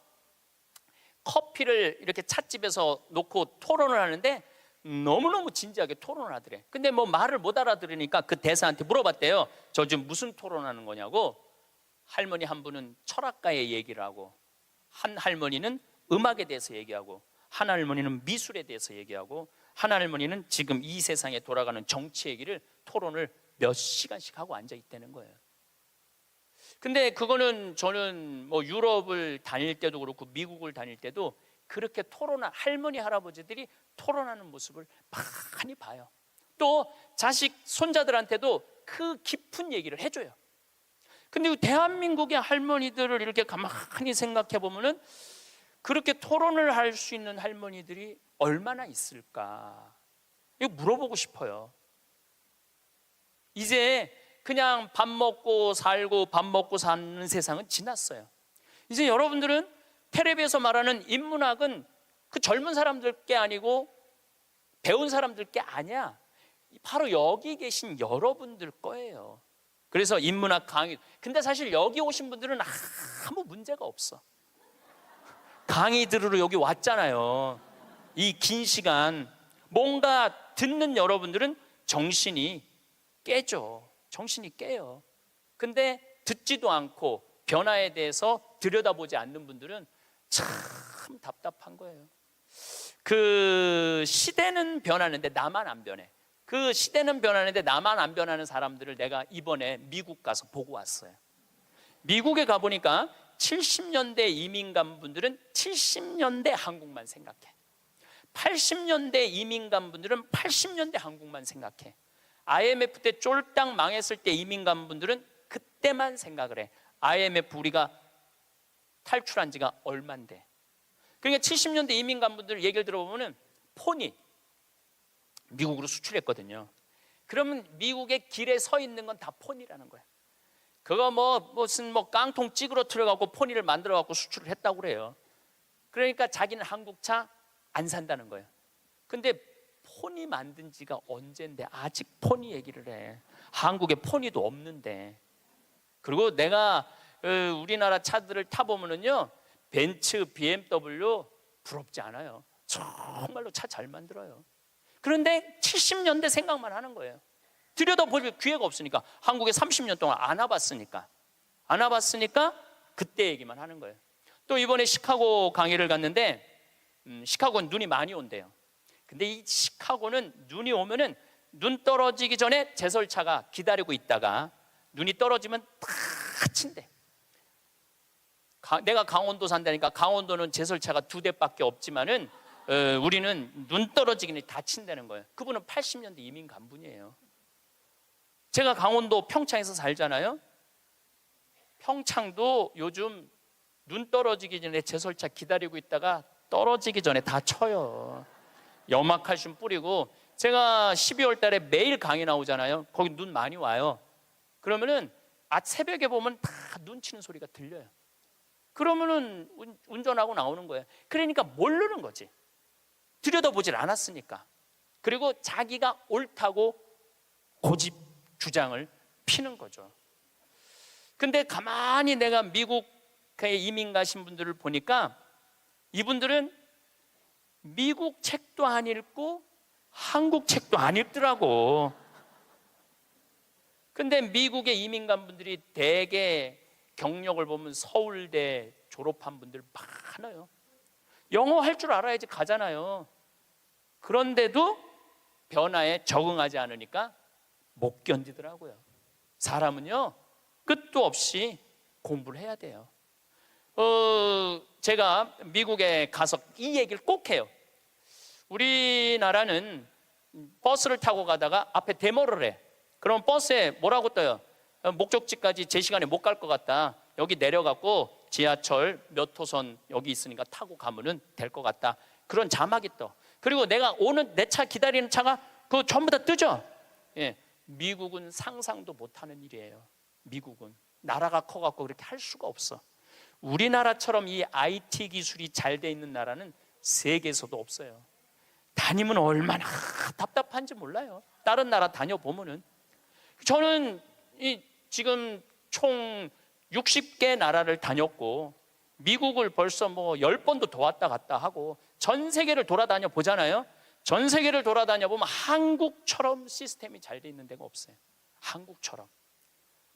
커피를 이렇게 찻집에서 놓고 토론을 하는데 너무너무 진지하게 토론을 하더래. 근데 뭐 말을 못 알아들으니까 그 대사한테 물어봤대요. 저 지금 무슨 토론하는 거냐고. 할머니 한 분은 철학가의 얘기를 하고, 한 할머니는 음악에 대해서 얘기하고, 한 할머니는 미술에 대해서 얘기하고, 한 할머니는 지금 이 세상에 돌아가는 정치 얘기를 토론을 몇 시간씩 하고 앉아 있다는 거예요. 근데 그거는 저는 뭐 유럽을 다닐 때도 그렇고 미국을 다닐 때도 그렇게 토론한 할머니 할아버지들이 토론하는 모습을 많이 봐요. 또 자식 손자들한테도 그 깊은 얘기를 해줘요. 근데 대한민국의 할머니들을 이렇게 가만히 생각해 보면은 그렇게 토론을 할 수 있는 할머니들이 얼마나 있을까? 이거 물어보고 싶어요. 이제 그냥 밥 먹고 살고 밥 먹고 사는 세상은 지났어요. 이제 여러분들은 텔레비에서 말하는 인문학은 그 젊은 사람들 게 아니고 배운 사람들 게 아니야. 바로 여기 계신 여러분들 거예요. 그래서 인문학 강의, 근데 사실 여기 오신 분들은 아무 문제가 없어. 강의 들으러 여기 왔잖아요. 이 긴 시간 뭔가 듣는 여러분들은 정신이 깨죠. 정신이 깨요. 근데 듣지도 않고 변화에 대해서 들여다보지 않는 분들은 참 답답한 거예요. 그 시대는 변하는데 나만 안 변해. 그 시대는 변하는데 나만 안 변하는 사람들을 내가 이번에 미국 가서 보고 왔어요. 미국에 가보니까 70년대 이민 간 분들은 70년대 한국만 생각해. 80년대 이민 간 분들은 80년대 한국만 생각해. IMF 때 쫄딱 망했을 때 이민 간 분들은 그때만 생각을 해. IMF 우리가 탈출한 지가 얼만데. 그러니까 70년대 이민 간 분들 얘기를 들어보면 폰이 미국으로 수출했거든요. 그러면 미국의 길에 서 있는 건 다 폰이라는 거예요. 그거 무슨 깡통 찌그러뜨려 갖고 폰이를 만들어 갖고 수출을 했다고 그래요. 그러니까 자기는 한국차 안 산다는 거예요. 근데 폰이 만든 지가 언젠데 아직 폰이 얘기를 해. 한국에 폰이도 없는데. 그리고 내가 우리나라 차들을 타보면은요, 벤츠, BMW 부럽지 않아요. 정말로 차 잘 만들어요. 그런데 70년대 생각만 하는 거예요. 들여다볼 기회가 없으니까. 한국에 30년 동안 안 와봤으니까 그때 얘기만 하는 거예요. 또 이번에 시카고 강의를 갔는데 시카고는 눈이 많이 온대요. 근데 이 시카고는 눈이 오면은 눈 떨어지기 전에 제설차가 기다리고 있다가 눈이 떨어지면 다 친대. 내가 강원도 산다니까 강원도는 제설차가 2대밖에 없지만은 우리는 눈 떨어지기 전에 다 친다는 거예요. 그분은 80년대 이민 간 분이에요. 제가 강원도 평창에서 살잖아요. 평창도 요즘 눈 떨어지기 전에 제설차 기다리고 있다가 떨어지기 전에 다 쳐요. 염화칼슘 뿌리고. 제가 12월 달에 매일 강의 나오잖아요. 거기 눈 많이 와요. 그러면은 새벽에 보면 다 눈 치는 소리가 들려요. 그러면은 운전하고 나오는 거예요. 그러니까 모르는 거지. 들여다보질 않았으니까. 그리고 자기가 옳다고 고집 주장을 피는 거죠. 근데 가만히 내가 미국에 이민 가신 분들을 보니까 이분들은 미국 책도 안 읽고 한국 책도 안 읽더라고. 근데 미국에 이민 간 분들이 대개 경력을 보면 서울대 졸업한 분들 많아요. 영어 할 줄 알아야지 가잖아요. 그런데도 변화에 적응하지 않으니까 못 견디더라고요. 사람은요 끝도 없이 공부를 해야 돼요. 제가 미국에 가서 이 얘기를 꼭 해요. 우리나라는 버스를 타고 가다가 앞에 데모를 해. 그럼 버스에 뭐라고 떠요? 목적지까지 제 시간에 못 갈 것 같다. 여기 내려갖고 지하철 몇 호선 여기 있으니까 타고 가면은 될 것 같다. 그런 자막이 떠. 그리고 내가 오는 내 차 기다리는 차가 그거 전부 다 뜨죠. 예, 미국은 상상도 못하는 일이에요. 미국은 나라가 커갖고 그렇게 할 수가 없어. 우리나라처럼 이 IT 기술이 잘 돼 있는 나라는 세계에서도 없어요. 다니면 얼마나 답답한지 몰라요. 다른 나라 다녀보면은. 저는 지금 총 60개 나라를 다녔고 미국을 벌써 뭐 10번도 더 왔다 갔다 하고 전 세계를 돌아다녀 보잖아요. 전 세계를 돌아다녀 보면 한국처럼 시스템이 잘 돼 있는 데가 없어요. 한국처럼.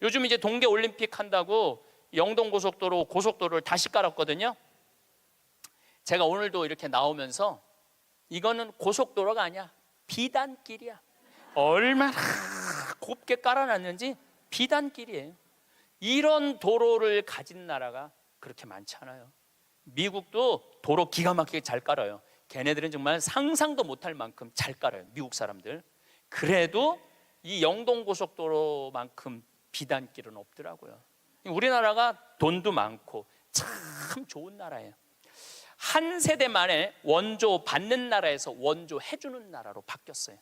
요즘 이제 동계 올림픽 한다고 영동고속도로 고속도로를 다시 깔았거든요. 제가 오늘도 이렇게 나오면서 이거는 고속도로가 아니야. 비단길이야. 얼마나 곱게 깔아놨는지 비단길이에요. 이런 도로를 가진 나라가 그렇게 많지 않아요. 미국도 도로 기가 막히게 잘 깔아요. 걔네들은 정말 상상도 못할 만큼 잘 깔아요. 미국 사람들. 그래도 이 영동고속도로만큼 비단길은 없더라고요. 우리나라가 돈도 많고 참 좋은 나라예요. 한 세대 만에 원조 받는 나라에서 원조 해주는 나라로 바뀌었어요.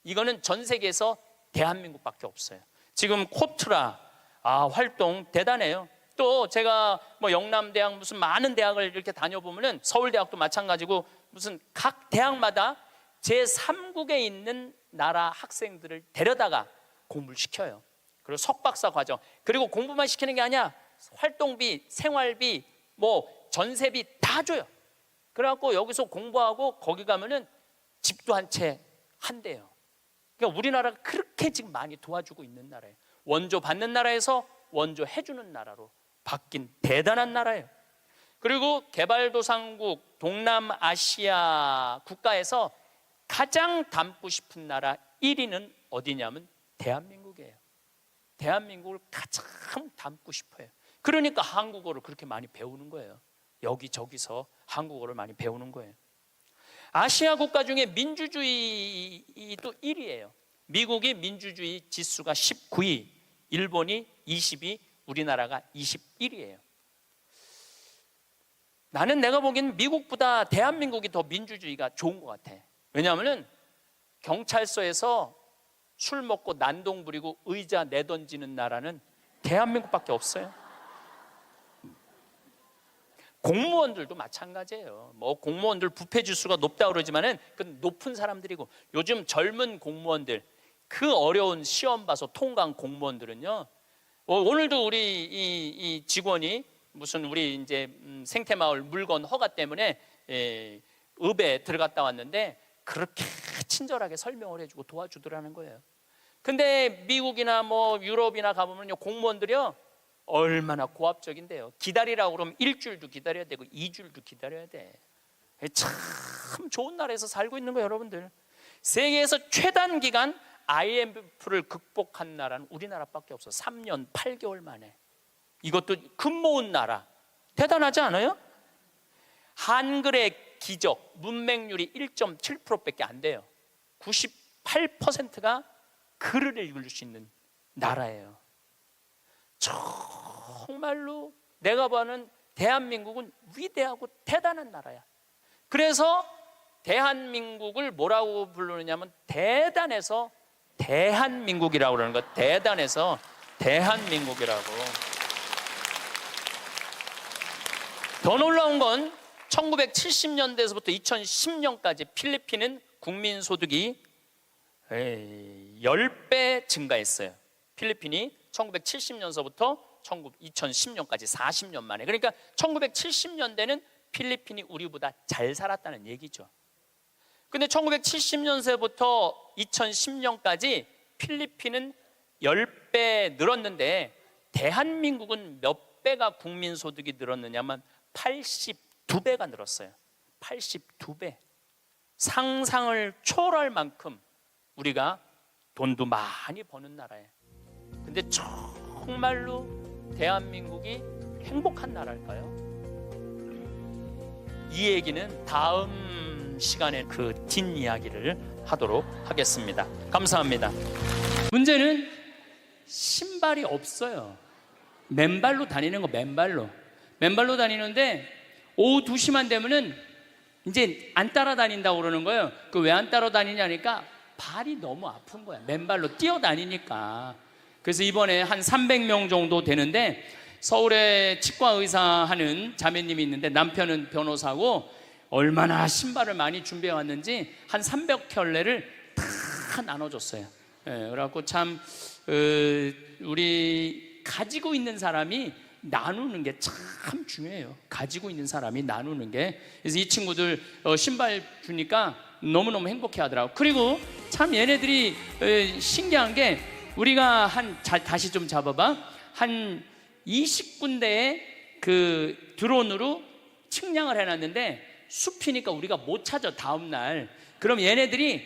이거는 전 세계에서 대한민국밖에 없어요. 지금 코트라 활동 대단해요. 또 제가 뭐 영남대학 무슨 많은 대학을 이렇게 다녀보면은 서울대학도 마찬가지고 무슨 각 대학마다 제3국에 있는 나라 학생들을 데려다가 공부를 시켜요. 그리고 석박사 과정. 그리고 공부만 시키는 게 아니야. 활동비, 생활비, 뭐 전세비 다 줘요. 그래갖고 여기서 공부하고 거기 가면은 집도 한 채 한대요. 그러니까 우리나라가 그렇게 지금 많이 도와주고 있는 나라예요. 원조 받는 나라에서 원조 해주는 나라로 바뀐 대단한 나라예요. 그리고 개발도상국 동남아시아 국가에서 가장 닮고 싶은 나라 1위는 어디냐면 대한민국이에요. 대한민국을 가장 닮고 싶어요. 그러니까 한국어를 그렇게 많이 배우는 거예요. 여기저기서 한국어를 많이 배우는 거예요. 아시아 국가 중에 민주주의도 1위예요. 미국이 민주주의 지수가 19위, 일본이 20위, 우리나라가 21위예요. 나는 내가 보기엔 미국보다 대한민국이 더 민주주의가 좋은 것 같아. 왜냐하면 경찰서에서 술 먹고 난동 부리고 의자 내던지는 나라는 대한민국밖에 없어요. 공무원들도 마찬가지예요. 뭐 공무원들 부패 지수가 높다 그러지만은 그 높은 사람들이고 요즘 젊은 공무원들 그 어려운 시험 봐서 통과한 공무원들은요. 오늘도 우리 이 직원이 무슨 우리 이제 생태마을 물건 허가 때문에 읍에 들어갔다 왔는데 그렇게 친절하게 설명을 해주고 도와주더라는 거예요. 근데 미국이나 뭐 유럽이나 가보면요 공무원들이요 얼마나 고압적인데요. 기다리라고 그러면 일주일도 기다려야 되고 2주일도 기다려야 돼. 참 좋은 나라에서 살고 있는 거예요, 여러분들. 세계에서 최단 기간 IMF를 극복한 나라는 우리나라밖에 없어. 3년 8개월 만에. 이것도 금 모은 나라. 대단하지 않아요? 한글의 기적, 문맹률이 1.7%밖에 안 돼요. 98%가 글을 읽을 수 있는 나라예요. 정말로 내가 보는 대한민국은 위대하고 대단한 나라야. 그래서 대한민국을 뭐라고 부르느냐면 대단해서 대한민국이라고 그러는 거야. 대단해서 대한민국이라고. 더 놀라운 건 1970년대에서부터 2010년까지 필리핀은 국민소득이 10배 증가했어요. 필리핀이 1970년서부터 2010년까지 40년 만에. 그러니까 1970년대는 필리핀이 우리보다 잘 살았다는 얘기죠. 근데 1970년세부터 2010년까지 필리핀은 10배 늘었는데 대한민국은 몇 배가 국민소득이 늘었느냐면 82배가 늘었어요. 82배. 상상을 초월할 만큼 우리가 돈도 많이 버는 나라예요. 근데 정말로 대한민국이 행복한 나라일까요? 이 얘기는 다음 시간에 그 뒷이야기를 하도록 하겠습니다. 감사합니다. 문제는 신발이 없어요. 맨발로 다니는 거. 맨발로 다니는데 오후 2시만 되면은 이제 안 따라다닌다고 그러는 거예요. 그 왜 안 따라다니냐니까 발이 너무 아픈 거야. 맨발로 뛰어다니니까. 그래서 이번에 한 300명 정도 되는데 서울에 치과 의사 하는 자매님이 있는데 남편은 변호사고 얼마나 신발을 많이 준비해 왔는지 한 300켤레를 다 나눠줬어요. 그래갖고 참 우리 가지고 있는 사람이 나누는 게 참 중요해요. 가지고 있는 사람이 나누는 게. 그래서 이 친구들 신발 주니까 너무너무 행복해 하더라고. 그리고 참 얘네들이 신기한 게 우리가 다시 좀 잡아봐. 한 20군데에 그 드론으로 측량을 해놨는데 숲이니까 우리가 못 찾아 다음날. 그럼 얘네들이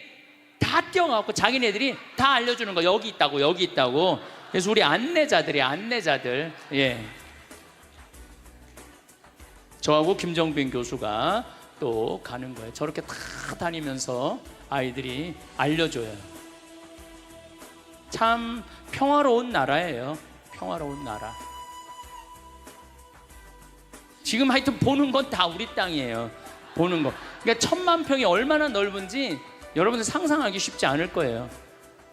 다 뛰어가고 자기네들이 다 알려주는 거. 여기 있다고. 그래서 우리 안내자들. 예. 저하고 김정빈 교수가 또 가는 거예요. 저렇게 다 다니면서 아이들이 알려줘요. 참 평화로운 나라예요. 평화로운 나라. 지금 하여튼 보는 건 다 우리 땅이에요. 보는 거. 그러니까 1000만 평이 얼마나 넓은지 여러분들 상상하기 쉽지 않을 거예요.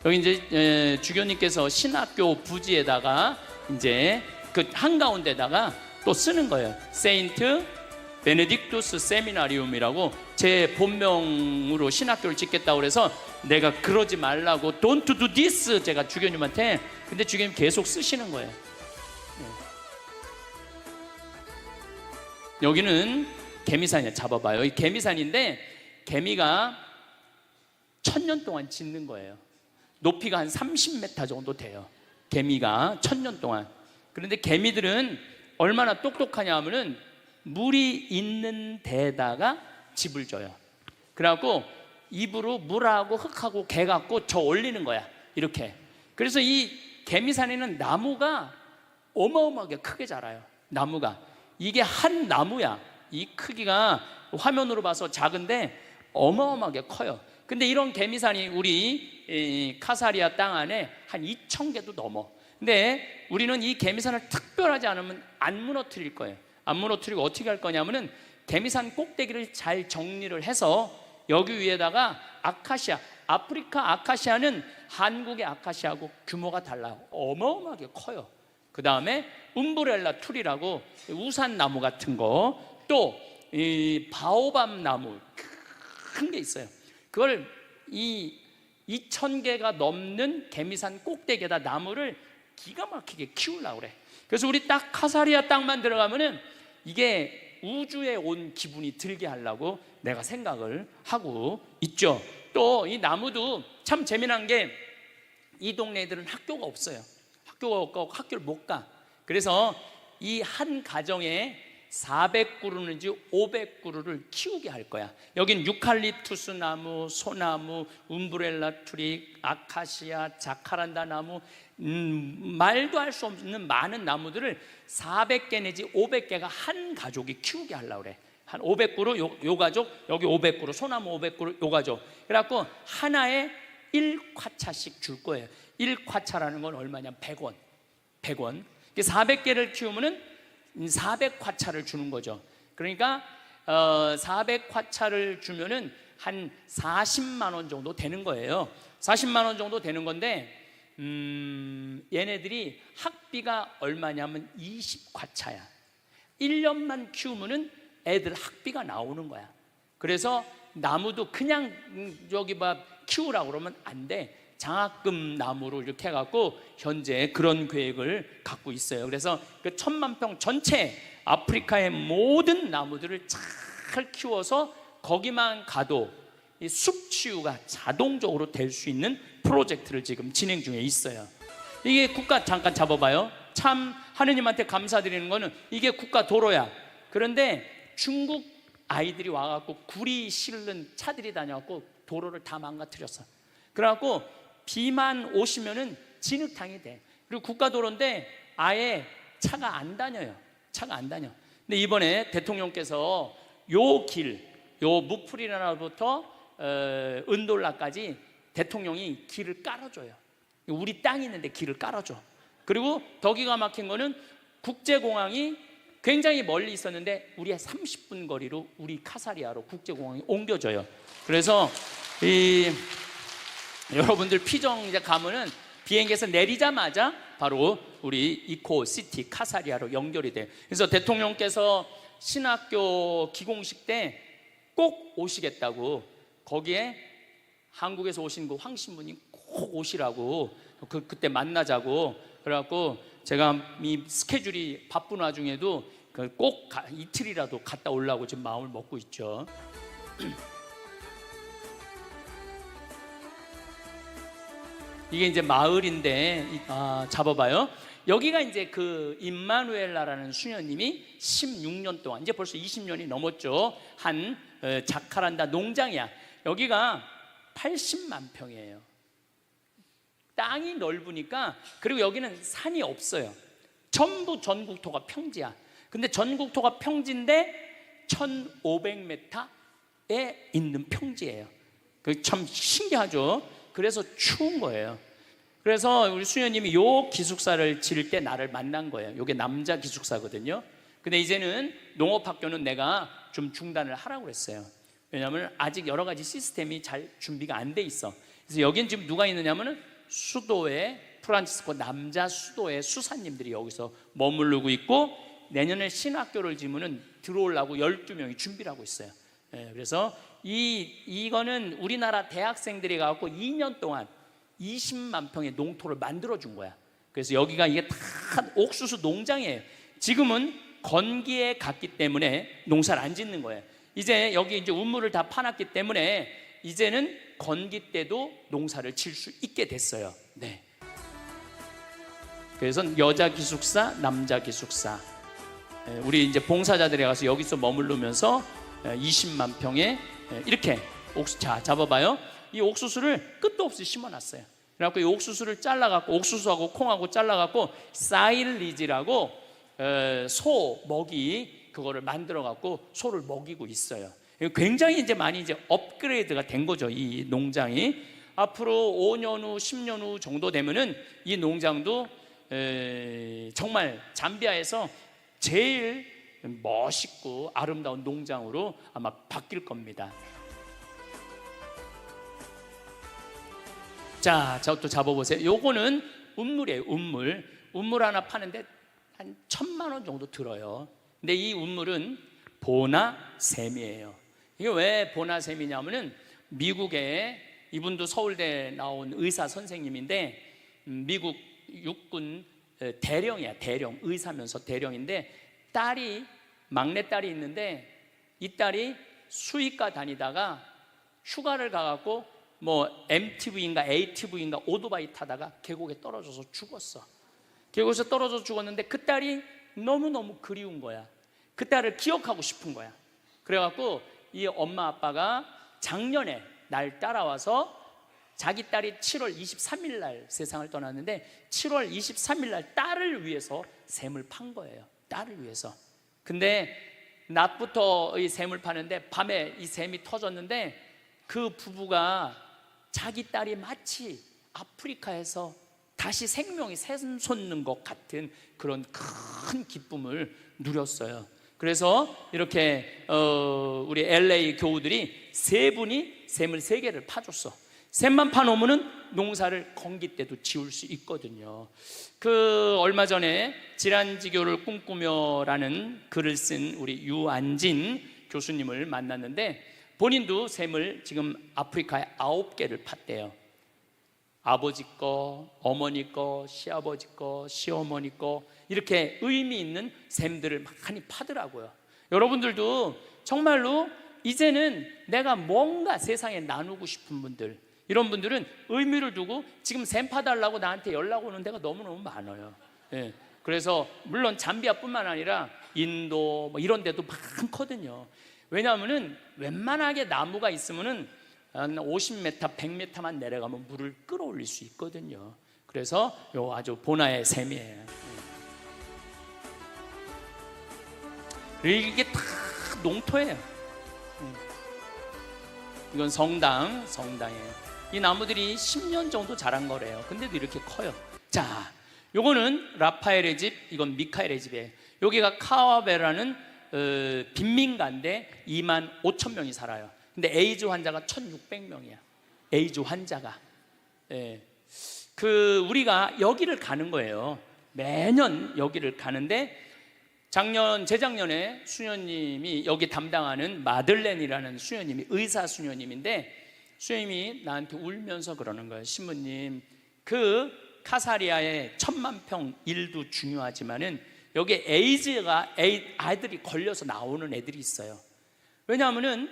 여기 이제 주교님께서 신학교 부지에다가 이제 그 한가운데다가 또 쓰는 거예요. 세인트 베네딕투스 세미나리움이라고 제 본명으로 신학교를 짓겠다고 그래서 내가 그러지 말라고 Don't do this 제가 주교님한테. 근데 주교님 계속 쓰시는 거예요. 여기는 개미산이야. 잡아봐요. 이 개미산인데 개미가 1000년 동안 짓는 거예요. 높이가 한 30m 정도 돼요. 개미가 1000년 동안. 그런데 개미들은 얼마나 똑똑하냐 하면은 물이 있는 데다가 집을 져요. 그래갖고 입으로 물하고 흙하고 개 갖고 저 올리는 거야. 이렇게. 그래서 이 개미산에는 나무가 어마어마하게 크게 자라요. 나무가. 이게 한 나무야. 이 크기가 화면으로 봐서 작은데 어마어마하게 커요. 근데 이런 개미산이 우리 카사리아 땅 안에 한 2000개도 넘어. 근데 우리는 이 개미산을 특별하지 않으면 안 무너뜨릴 거예요. 안 무너뜨리고 어떻게 할 거냐면은 개미산 꼭대기를 잘 정리를 해서 여기 위에다가 아카시아, 아프리카 아카시아는 한국의 아카시아하고 규모가 달라요. 어마어마하게 커요. 그 다음에 움브렐라 툴이라고 우산 나무 같은 거, 또 이 바오밤 나무 큰 게 있어요. 그걸 이 2000개가 넘는 개미산 꼭대기에다 나무를 기가 막히게 키우려고 그래. 그래서 우리 딱 카사리아 땅만 들어가면은 이게 우주에 온 기분이 들게 하려고 내가 생각을 하고 있죠. 또 이 나무도 참 재미난 게 이 동네들은 학교가 없어요. 학교가 없고 학교를 못 가. 그래서 이 한 가정에 400그루는지 500그루를 키우게 할 거야. 여긴 유칼립투스 나무, 소나무, 움브렐라 트리, 아카시아, 자카란다 나무, 말도 할 수 없는 많은 나무들을 400개 내지 500개가 한 가족이 키우게 하려고 그래. 한 500그루 요 가족, 여기 500그루, 소나무 500그루 요 가족. 그래갖고 하나에 1과차씩 줄 거예요. 1과차라는 건 얼마냐? 100원. 100원. 400개를 키우면은 400과차를 주는 거죠. 그러니까 400과차를 주면은 한 40만 원 정도 되는 거예요. 40만 원 정도 되는 건데 얘네들이 학비가 얼마냐면 20과차야. 1년만 키우면은 애들 학비가 나오는 거야. 그래서 나무도 그냥 저기 키우라고 그러면 안 돼. 장학금 나무로 이렇게 해갖고 현재 그런 계획을 갖고 있어요. 그래서 그 1000만 평 전체 아프리카의 모든 나무들을 잘 키워서 거기만 가도 이 숲 치유가 자동적으로 될 수 있는 프로젝트를 지금 진행 중에 있어요. 이게 국가, 잠깐 잡아봐요. 참 하느님한테 감사드리는 거는 이게 국가 도로야. 그런데 중국 아이들이 와갖고 구리 실는 차들이 다녀갖고 도로를 다 망가뜨렸어. 그래갖고 비만 오시면은 진흙탕이 돼. 그리고 국가도로인데 아예 차가 안 다녀요. 차가 안 다녀. 근데 이번에 대통령께서 요 길, 요 무프리나라부터 은돌라까지 대통령이 길을 깔아줘요. 우리 땅이 있는데 길을 깔아줘. 그리고 더 기가 막힌 거는 국제공항이 굉장히 멀리 있었는데 우리 30분 거리로 우리 카사리아로 국제공항이 옮겨져요. 그래서 여러분들 피정 이제 가면은 비행기에서 내리자마자 바로 우리 이코시티 카사리아로 연결이 돼요. 그래서 대통령께서 신학교 기공식 때 꼭 오시겠다고 거기에 한국에서 오신 그 황 신부님 꼭 오시라고 그때 만나자고 그래갖고 제가 이 스케줄이 바쁜 와중에도 꼭 이틀이라도 갔다 오려고 지금 마음을 먹고 있죠. 이게 이제 마을인데 잡아봐요. 여기가 이제 그 임마누엘라라는 수녀님이 16년 동안 이제 벌써 20년이 넘었죠. 한 자카란다 농장이야. 여기가 80만 평이에요. 땅이 넓으니까. 그리고 여기는 산이 없어요. 전부 전국토가 평지야. 근데 전국토가 평지인데 1500m에 있는 평지예요. 그 참 신기하죠. 그래서 추운 거예요. 그래서 우리 수녀님이 요 기숙사를 지을 때 나를 만난 거예요. 요게 남자 기숙사거든요. 근데 이제는 농업학교는 내가 좀 중단을 하라고 그랬어요. 왜냐하면 아직 여러 가지 시스템이 잘 준비가 안 돼 있어. 그래서 여긴 지금 누가 있느냐면은 수도에 프란치스코 남자 수도의 수사님들이 여기서 머무르고 있고 내년에 신학교를 지으면은 들어오려고 12명이 준비를 하고 있어요. 그래서 이거는 우리나라 대학생들이 가고 2년 동안 20만 평의 농토를 만들어 준 거야. 그래서 여기가 이게 다 옥수수 농장이에요. 지금은 건기에 갔기 때문에 농사를 안 짓는 거예요. 이제 여기 이제 우물을 다 파놨기 때문에 이제는 건기 때도 농사를 질 수 있게 됐어요. 네. 그래서 여자 기숙사, 남자 기숙사. 우리 이제 봉사자들이 가서 여기서 머무르면서 20만 평에 이렇게 옥수수, 자 잡아봐요. 이 옥수수를 끝도 없이 심어놨어요. 그래갖고 이 옥수수를 잘라갖고 옥수수하고 콩하고 잘라갖고 사일리지라고 소 먹이 그거를 만들어갖고 소를 먹이고 있어요. 굉장히 이제 많이 이제 업그레이드가 된 거죠. 이 농장이 앞으로 5년 후, 10년 후 정도 되면은 이 농장도 정말 잠비아에서 제일 멋있고 아름다운 농장으로 아마 바뀔 겁니다. 자, 저 또 잡아보세요. 요거는 운물이에요. 운물 하나 파는데 한 1000만 원 정도 들어요. 근데 이 운물은 보나샘이에요. 이게 왜 보나샘이냐면은 미국에 이분도 서울대 나온 의사 선생님인데 미국 육군 대령이야. 대령, 의사면서 대령인데 막내딸이 있는데 이 딸이 수의과 다니다가 휴가를 가갖고 뭐 MTV인가 ATV인가 오토바이 타다가 계곡에 떨어져서 죽었어. 계곡에서 떨어져서 죽었는데 그 딸이 너무너무 그리운 거야. 그 딸을 기억하고 싶은 거야. 그래갖고 이 엄마 아빠가 작년에 날 따라와서 자기 딸이 7월 23일 날 세상을 떠났는데 7월 23일 날 딸을 위해서 샘을 판 거예요. 딸을 위해서. 근데 낮부터 이 샘을 파는데 밤에 이 샘이 터졌는데 그 부부가 자기 딸이 마치 아프리카에서 다시 생명이 샘솟는 것 같은 그런 큰 기쁨을 누렸어요. 그래서 이렇게 우리 LA 교우들이 세 분이 샘을 3개를 파줬어. 샘만 파놓으면 농사를 건기 때도 지을 수 있거든요. 그 얼마 전에 질환지교를 꿈꾸며라는 글을 쓴 우리 유안진 교수님을 만났는데 본인도 샘을 지금 아프리카에 9개를 팠대요. 아버지 거, 어머니 거, 시아버지 거, 시어머니 거 이렇게 의미 있는 샘들을 많이 파더라고요. 여러분들도 정말로 이제는 내가 뭔가 세상에 나누고 싶은 분들, 이런 분들은 의미를 두고 지금 샘 파달라고 나한테 연락 오는 데가 너무너무 많아요. 예. 그래서 물론 잠비아뿐만 아니라 인도 뭐 이런 데도 많거든요. 왜냐하면은 웬만하게 나무가 있으면은 한 50m, 100m만 내려가면 물을 끌어올릴 수 있거든요. 그래서 요 아주 본화의 샘이에요. 이게 다 농토예요. 이건 성당이에요. 이 나무들이 10년 정도 자란 거래요. 근데도 이렇게 커요. 자, 요거는 라파엘의 집, 이건 미카엘의 집이에요. 여기가 카와베라는 빈민가인데 25,000명이 살아요. 근데 에이즈 환자가 1,600명이야. 에이즈 환자가. 예. 우리가 여기를 가는 거예요. 매년 여기를 가는데 재작년에 수녀님이 여기 담당하는 마들렌이라는 수녀님이 의사 수녀님인데 수녀님이 나한테 울면서 그러는 거예요. 신부님, 그 카사리아의 10,000평 일도 중요하지만은 여기 아이들이 걸려서 나오는 애들이 있어요. 왜냐하면은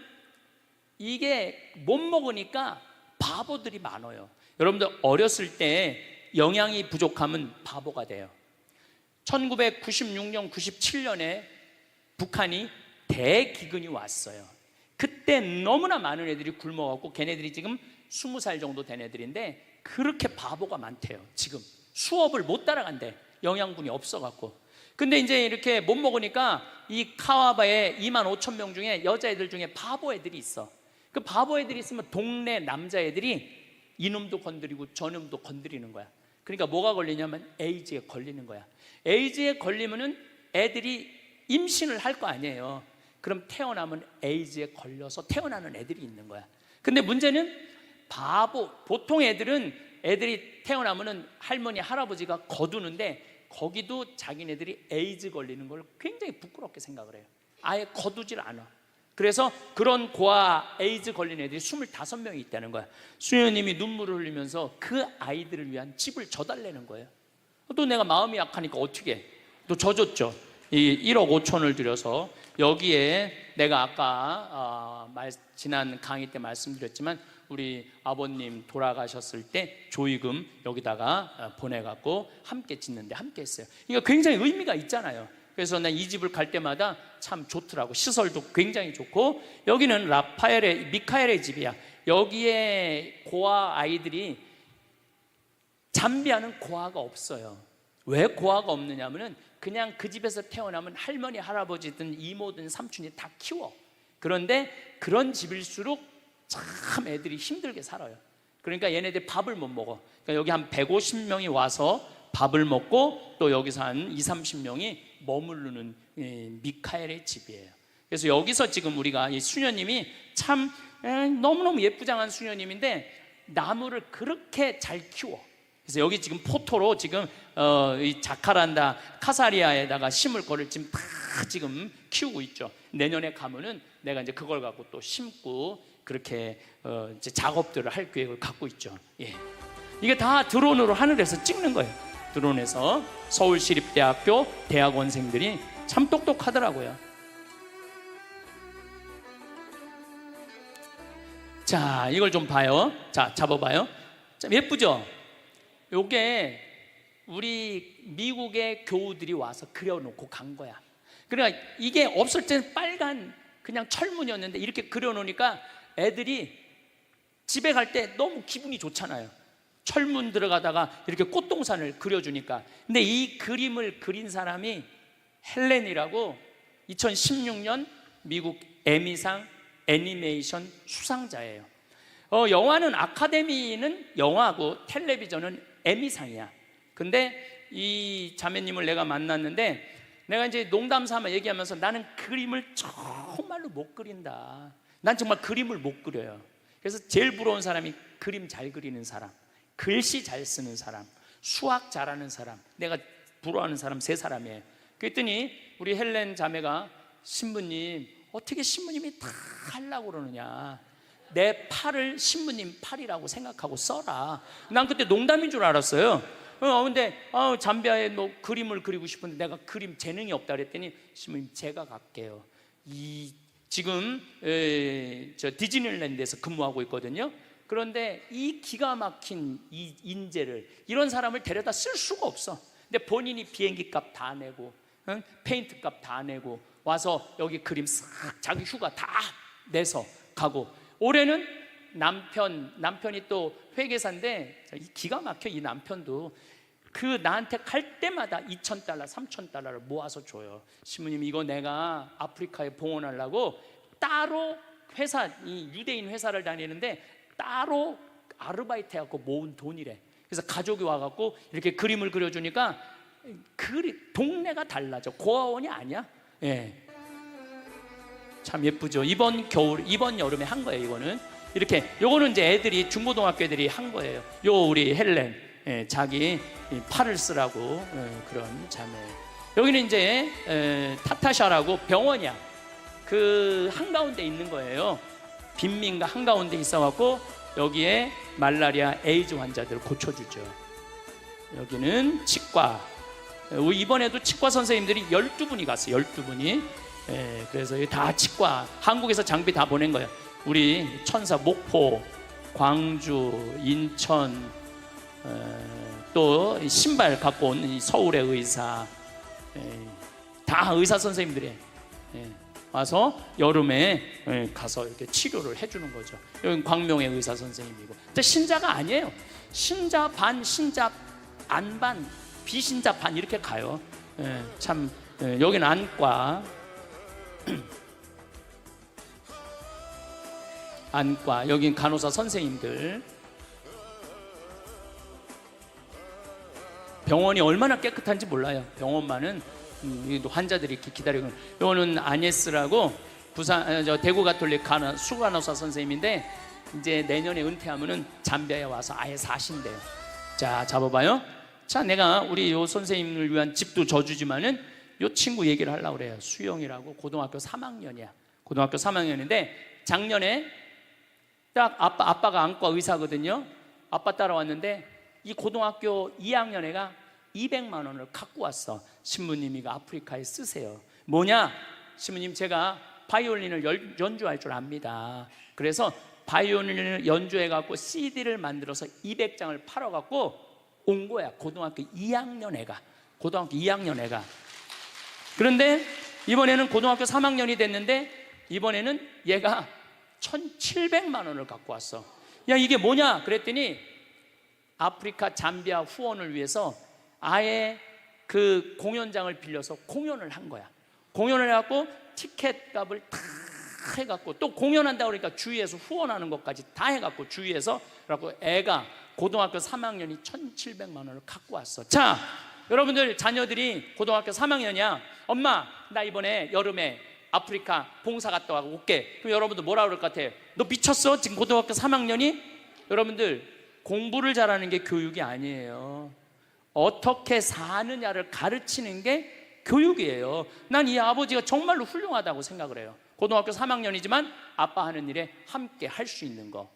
이게 못 먹으니까 바보들이 많아요. 여러분들 어렸을 때 영양이 부족하면 바보가 돼요. 1996년, 97년에 북한이 대기근이 왔어요. 그때 너무나 많은 애들이 굶어갖고 걔네들이 지금 20살 정도 된 애들인데 그렇게 바보가 많대요. 지금 수업을 못 따라간대. 영양분이 없어갖고. 근데 이제 이렇게 못 먹으니까 이 카와바에 25,000명 중에 여자애들 중에 바보 애들이 있어. 그 바보 애들이 있으면 동네 남자애들이 이놈도 건드리고 저놈도 건드리는 거야. 그러니까 뭐가 걸리냐면 에이즈에 걸리는 거야. 에이즈에 걸리면은 애들이 임신을 할 거 아니에요. 그럼 태어나면 에이즈에 걸려서 태어나는 애들이 있는 거야. 근데 문제는 보통 애들이 태어나면은 할머니 할아버지가 거두는데 거기도 자기네들이 에이즈 걸리는 걸 굉장히 부끄럽게 생각을 해요. 아예 거두질 않아. 그래서 그런 고아 에이즈 걸린 애들이 25명이 있다는 거야. 수녀님이 눈물을 흘리면서 그 아이들을 위한 집을 져달라는 거예요. 또 내가 마음이 약하니까 어떻게 또 져줬죠. 이 1억 5천을 들여서 여기에 내가 아까 지난 강의 때 말씀드렸지만 우리 아버님 돌아가셨을 때 조의금 여기다가 보내갖고 함께 짓는데 함께 했어요. 이거 굉장히 의미가 있잖아요. 그래서 난 이 집을 갈 때마다 참 좋더라고. 시설도 굉장히 좋고 여기는 미카엘의 집이야. 여기에 고아 아이들이 잠비아는 고아가 없어요. 왜 고아가 없느냐면은 그냥 그 집에서 태어나면 할머니 할아버지든 이모든 삼촌이 다 키워. 그런데 그런 집일수록 참 애들이 힘들게 살아요. 그러니까 얘네들 밥을 못 먹어. 그러니까 여기 한 150명이 와서 밥을 먹고 또 여기서 한 20-30명이 머무르는 미카엘의 집이에요. 그래서 여기서 지금 우리가 이 수녀님이 참 너무너무 예쁘장한 수녀님인데 나무를 그렇게 잘 키워. 그래서 여기 지금 포토로 지금 이 자카란다 카사리아에다가 심을 거를 지금 다 지금 키우고 있죠. 내년에 가면은 내가 이제 그걸 갖고 또 심고 그렇게 이제 작업들을 할 계획을 갖고 있죠. 예. 이게 다 드론으로 하늘에서 찍는 거예요. 드론에서 서울시립대학교 대학원생들이 참 똑똑하더라고요. 자, 이걸 좀 봐요. 자, 잡아봐요. 참 예쁘죠? 요게 우리 미국의 교우들이 와서 그려놓고 간 거야. 그러니까 이게 없을 때는 빨간 그냥 철문이었는데 이렇게 그려놓으니까 애들이 집에 갈 때 너무 기분이 좋잖아요. 철문 들어가다가 이렇게 꽃동산을 그려주니까. 근데 이 그림을 그린 사람이 헬렌이라고 2016년 미국 에미상 애니메이션 수상자예요. 영화는 아카데미는 영화고 텔레비전은 에미상이야. 근데 이 자매님을 내가 만났는데 내가 이제 농담 삼아 얘기하면서 나는 그림을 정말로 못 그린다. 난 정말 그림을 못 그려요. 그래서 제일 부러운 사람이 그림 잘 그리는 사람, 글씨 잘 쓰는 사람, 수학 잘하는 사람. 내가 부러워하는 사람 3사람이에요. 그랬더니 우리 헬렌 자매가 신부님, 어떻게 신부님이 다 하려고 그러느냐. 내 팔을 신부님 팔이라고 생각하고 써라. 난 그때 농담인 줄 알았어요. 근데 잠비아에 뭐 그림을 그리고 싶은데 내가 그림 재능이 없다 그랬더니 신부님 제가 갈게요. 지금 저 디즈니랜드에서 근무하고 있거든요. 그런데 이 기가 막힌 이 인재를, 이런 사람을 데려다 쓸 수가 없어. 근데 본인이 비행기 값 다 내고 페인트 값 다 내고 와서 여기 그림 싹 자기 휴가 다 내서 가고, 올해는 남편이 또 회계사인데 기가 막혀. 이 남편도 그 나한테 갈 때마다 $2,000, $3,000를 모아서 줘요. 신부님 이거 내가 아프리카에 봉헌하려고 따로 회사, 이 유대인 회사를 다니는데 따로 아르바이트 해갖고 모은 돈이래. 그래서 가족이 와갖고 이렇게 그림을 그려주니까 동네가 달라져. 고아원이 아니야. 예. 참 예쁘죠. 이번 여름에 한 거예요. 이거는 이렇게, 요거는 이제 애들이, 중고등학교 애들이 한 거예요. 요 우리 헬렌, 자기 팔을 쓰라고 그런 자매. 여기는 이제 타타샤라고 병원이야. 그 한가운데 있는 거예요. 빈민가 한가운데 있어갖고 여기에 말라리아, 에이즈 환자들 고쳐주죠. 여기는 치과. 이번에도 치과 선생님들이 12분이 갔어요. 12분이. 그래서 다 치과, 한국에서 장비 다 보낸 거예요. 우리 천사 목포, 광주, 인천, 또 신발 갖고 온 서울의 의사, 다 의사 선생님들이 와서 여름에 가서 이렇게 치료를 해주는 거죠. 여기 광명의 의사 선생님이고. 근데 신자가 아니에요. 신자 반, 신자 안 반, 비신자 반 이렇게 가요. 참 여기는 안과, 안과, 여긴 간호사 선생님들. 병원이 얼마나 깨끗한지 몰라요. 병원만은 환자들이 이렇게 기다리고. 이거는 아니에스라고 부산, 대구 가톨릭 수간호사 선생님인데 이제 내년에 은퇴하면은 잠비아에 와서 아예 사신대요. 자, 잡아봐요. 자, 내가 우리 요 선생님을 위한 집도 져주지만은 요 친구 얘기를 하려고 그래요. 수영이라고 고등학교 3학년이야. 고등학교 3학년인데 작년에 딱 아빠가 안과 의사거든요. 아빠 따라왔는데 이 고등학교 2학년 애가 200만 원을 갖고 왔어. 신부님 이거 아프리카에 쓰세요. 뭐냐? 신부님 제가 바이올린을 연주할 줄 압니다. 그래서 바이올린을 연주해 갖고 CD를 만들어서 200장을 팔아 갖고 온 거야. 고등학교 2학년 애가. 그런데 이번에는 고등학교 3학년이 됐는데 이번에는 얘가 1,700만 원을 갖고 왔어. 야, 이게 뭐냐? 그랬더니 아프리카 잠비아 후원을 위해서 아예 그 공연장을 빌려서 공연을 한 거야. 공연을 해갖고 티켓 값을 다 해갖고 또 공연한다고 그러니까 주위에서 후원하는 것까지 다 해갖고 주위에서, 그래갖고 애가 고등학교 3학년이 1,700만 원을 갖고 왔어. 자, 여러분들 자녀들이 고등학교 3학년이야. 엄마 나 이번에 여름에 아프리카 봉사 갔다 올게. 그럼 여러분들 뭐라 그럴 것 같아요? 너 미쳤어? 지금 고등학교 3학년이? 여러분들 공부를 잘하는 게 교육이 아니에요. 어떻게 사느냐를 가르치는 게 교육이에요. 난 이 아버지가 정말로 훌륭하다고 생각을 해요. 고등학교 3학년이지만 아빠 하는 일에 함께 할 수 있는 거.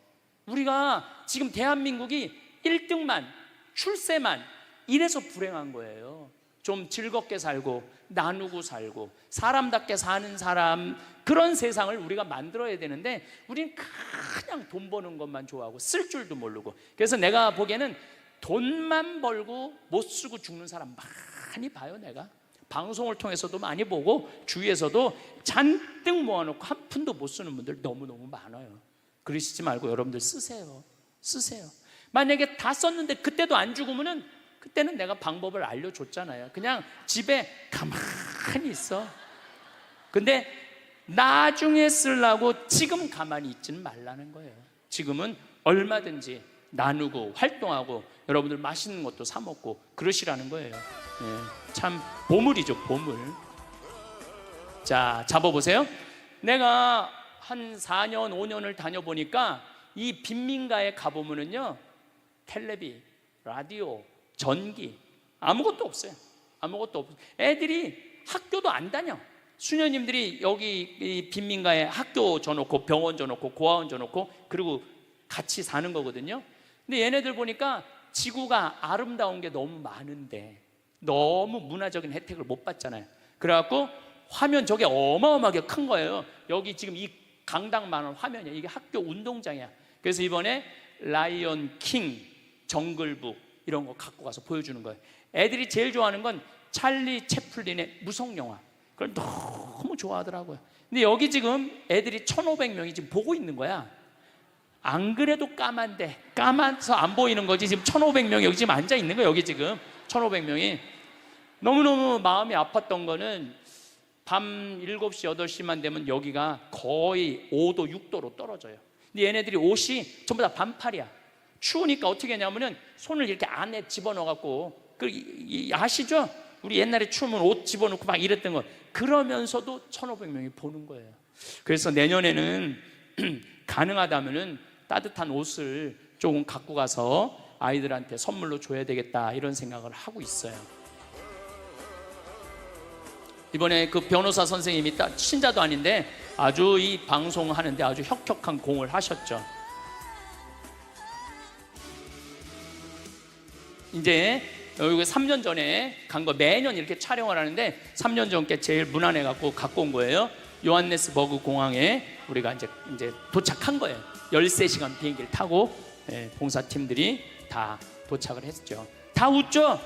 우리가 지금 대한민국이 1등만, 출세만 이래서 불행한 거예요. 좀 즐겁게 살고 나누고 살고 사람답게 사는 사람, 그런 세상을 우리가 만들어야 되는데 우리는 그냥 돈 버는 것만 좋아하고 쓸 줄도 모르고. 그래서 내가 보기에는 돈만 벌고 못 쓰고 죽는 사람 많이 봐요. 내가 방송을 통해서도 많이 보고 주위에서도 잔뜩 모아놓고 한 푼도 못 쓰는 분들 너무너무 많아요. 그러시지 말고 여러분들 쓰세요. 만약에 다 썼는데 그때도 안 죽으면은 그때는 내가 방법을 알려줬잖아요. 그냥 집에 가만히 있어. 근데 나중에 쓰려고 지금 가만히 있지는 말라는 거예요. 지금은 얼마든지 나누고 활동하고 여러분들 맛있는 것도 사 먹고 그러시라는 거예요. 참 보물이죠, 보물. 자, 잡아보세요. 내가 한 4년 5년을 다녀보니까 이 빈민가에 가보면은요, 텔레비, 라디오, 전기 아무것도 없어요. 아무것도 없어요. 애들이 학교도 안 다녀. 수녀님들이 여기 이 빈민가에 학교 줘놓고 병원 줘놓고 고아원 줘놓고 그리고 같이 사는 거거든요. 근데 얘네들 보니까 지구가 아름다운 게 너무 많은데 너무 문화적인 혜택을 못 받잖아요. 그래갖고 화면 저게 어마어마하게 큰 거예요. 여기 지금 이 강당만한 화면이야. 이게 학교 운동장이야. 그래서 이번에 라이언 킹, 정글북 이런 거 갖고 가서 보여주는 거예요. 애들이 제일 좋아하는 건 찰리 채플린의 무성 영화. 그걸 너무 좋아하더라고요. 근데 여기 지금 애들이 1,500명이 지금 보고 있는 거야. 안 그래도 까만데 까만서 안 보이는 거지. 지금 1,500명이 여기 지금 앉아 있는 거야. 여기 지금 1,500명이. 너무너무 마음이 아팠던 거는 밤 7시, 8시만 되면 여기가 거의 5도, 6도로 떨어져요. 근데 얘네들이 옷이 전부 다 반팔이야. 추우니까 어떻게 하냐면은 손을 이렇게 안에 집어넣어갖고, 아시죠? 우리 옛날에 추우면 옷 집어넣고 막 이랬던 거. 그러면서도 1,500명이 보는 거예요. 그래서 내년에는 가능하다면은 따뜻한 옷을 조금 갖고 가서 아이들한테 선물로 줘야 되겠다, 이런 생각을 하고 있어요. 이번에 그 변호사 선생님이 신자도 아닌데 아주 이 방송하는데 아주 혁혁한 공을 하셨죠. 이제 여기 3년 전에 간 거, 매년 이렇게 촬영을 하는데 3년 전께 제일 무난해 갖고 온 거예요. 요하네스버그 공항에 우리가 이제 도착한 거예요. 13시간 비행기를 타고 봉사팀들이 다 도착을 했죠. 다 웃죠.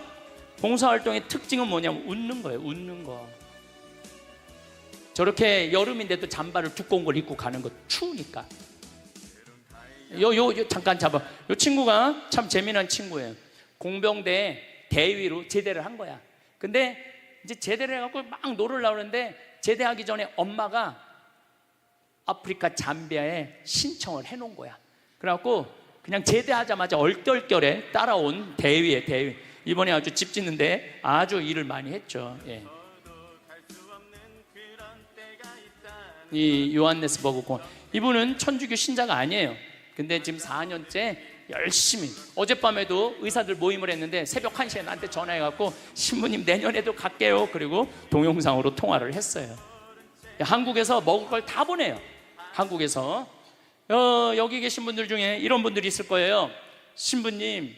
봉사활동의 특징은 뭐냐면 웃는 거예요. 웃는 거. 저렇게 여름인데도 잠바를 두꺼운 걸 입고 가는 거, 추우니까. 잠깐 잡아. 요 친구가 참 재미난 친구예요. 공병대 대위로 제대를 한 거야. 근데 이제 제대를 해갖고 막 놀으려고 하는데 제대하기 전에 엄마가 아프리카 잠비아에 신청을 해놓은 거야. 그래갖고 그냥 제대하자마자 얼떨결에 따라온 대위에 대위. 이번에 아주 집 짓는데 아주 일을 많이 했죠. 이 요하네스버그 공항, 이분은 천주교 신자가 아니에요. 근데 지금 4년째 열심히, 어젯밤에도 의사들 모임을 했는데 새벽 1시에 나한테 전화해갖고 신부님 내년에도 갈게요. 그리고 동영상으로 통화를 했어요. 한국에서 먹을 걸 다 보내요. 한국에서 여기 계신 분들 중에 이런 분들이 있을 거예요. 신부님,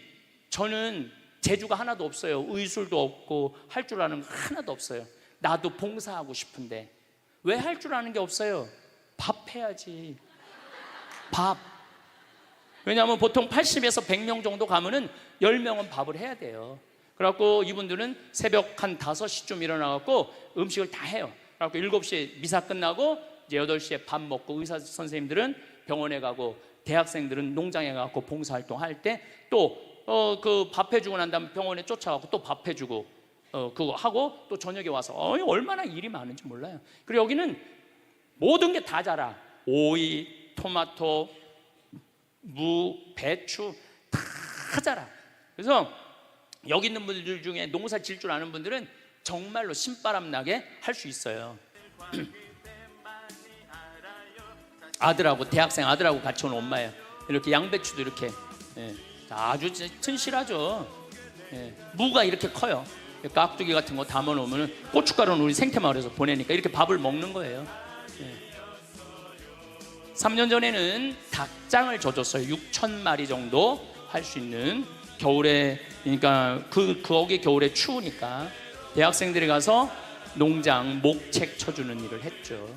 저는 재주가 하나도 없어요. 의술도 없고 할 줄 아는 거 하나도 없어요. 나도 봉사하고 싶은데. 왜 할 줄 아는 게 없어요? 밥 해야지. 밥. 왜냐하면 보통 80에서 100명 정도 가면은 10명은 밥을 해야 돼요. 그래갖고 이분들은 새벽 한 5시쯤 일어나갖고 음식을 다 해요. 그래갖고 7시에 미사 끝나고 이제 8시에 밥 먹고, 의사 선생님들은 병원에 가고 대학생들은 농장에 가고 봉사활동 할 때 또 그 밥 해주고 난 다음에 병원에 쫓아가고 또 밥 해주고 그거 하고 또 저녁에 와서 얼마나 일이 많은지 몰라요. 그리고 여기는 모든 게 다 자라. 오이, 토마토, 무, 배추 다 자라. 그래서 여기 있는 분들 중에 농사 질 줄 아는 분들은 정말로 신바람 나게 할 수 있어요. 아들하고, 대학생 아들하고 같이 온 엄마예요. 이렇게 양배추도 이렇게 아주 튼실하죠. 무가 이렇게 커요. 깍두기 같은 거 담아 놓으면 고춧가루는 우리 생태마을에서 보내니까 이렇게 밥을 먹는 거예요. 3년 전에는 닭장을 줘줬어요. 6,000마리 정도 할 수 있는. 겨울에, 그러니까 거기 겨울에 추우니까 대학생들이 가서 농장 목책 쳐주는 일을 했죠.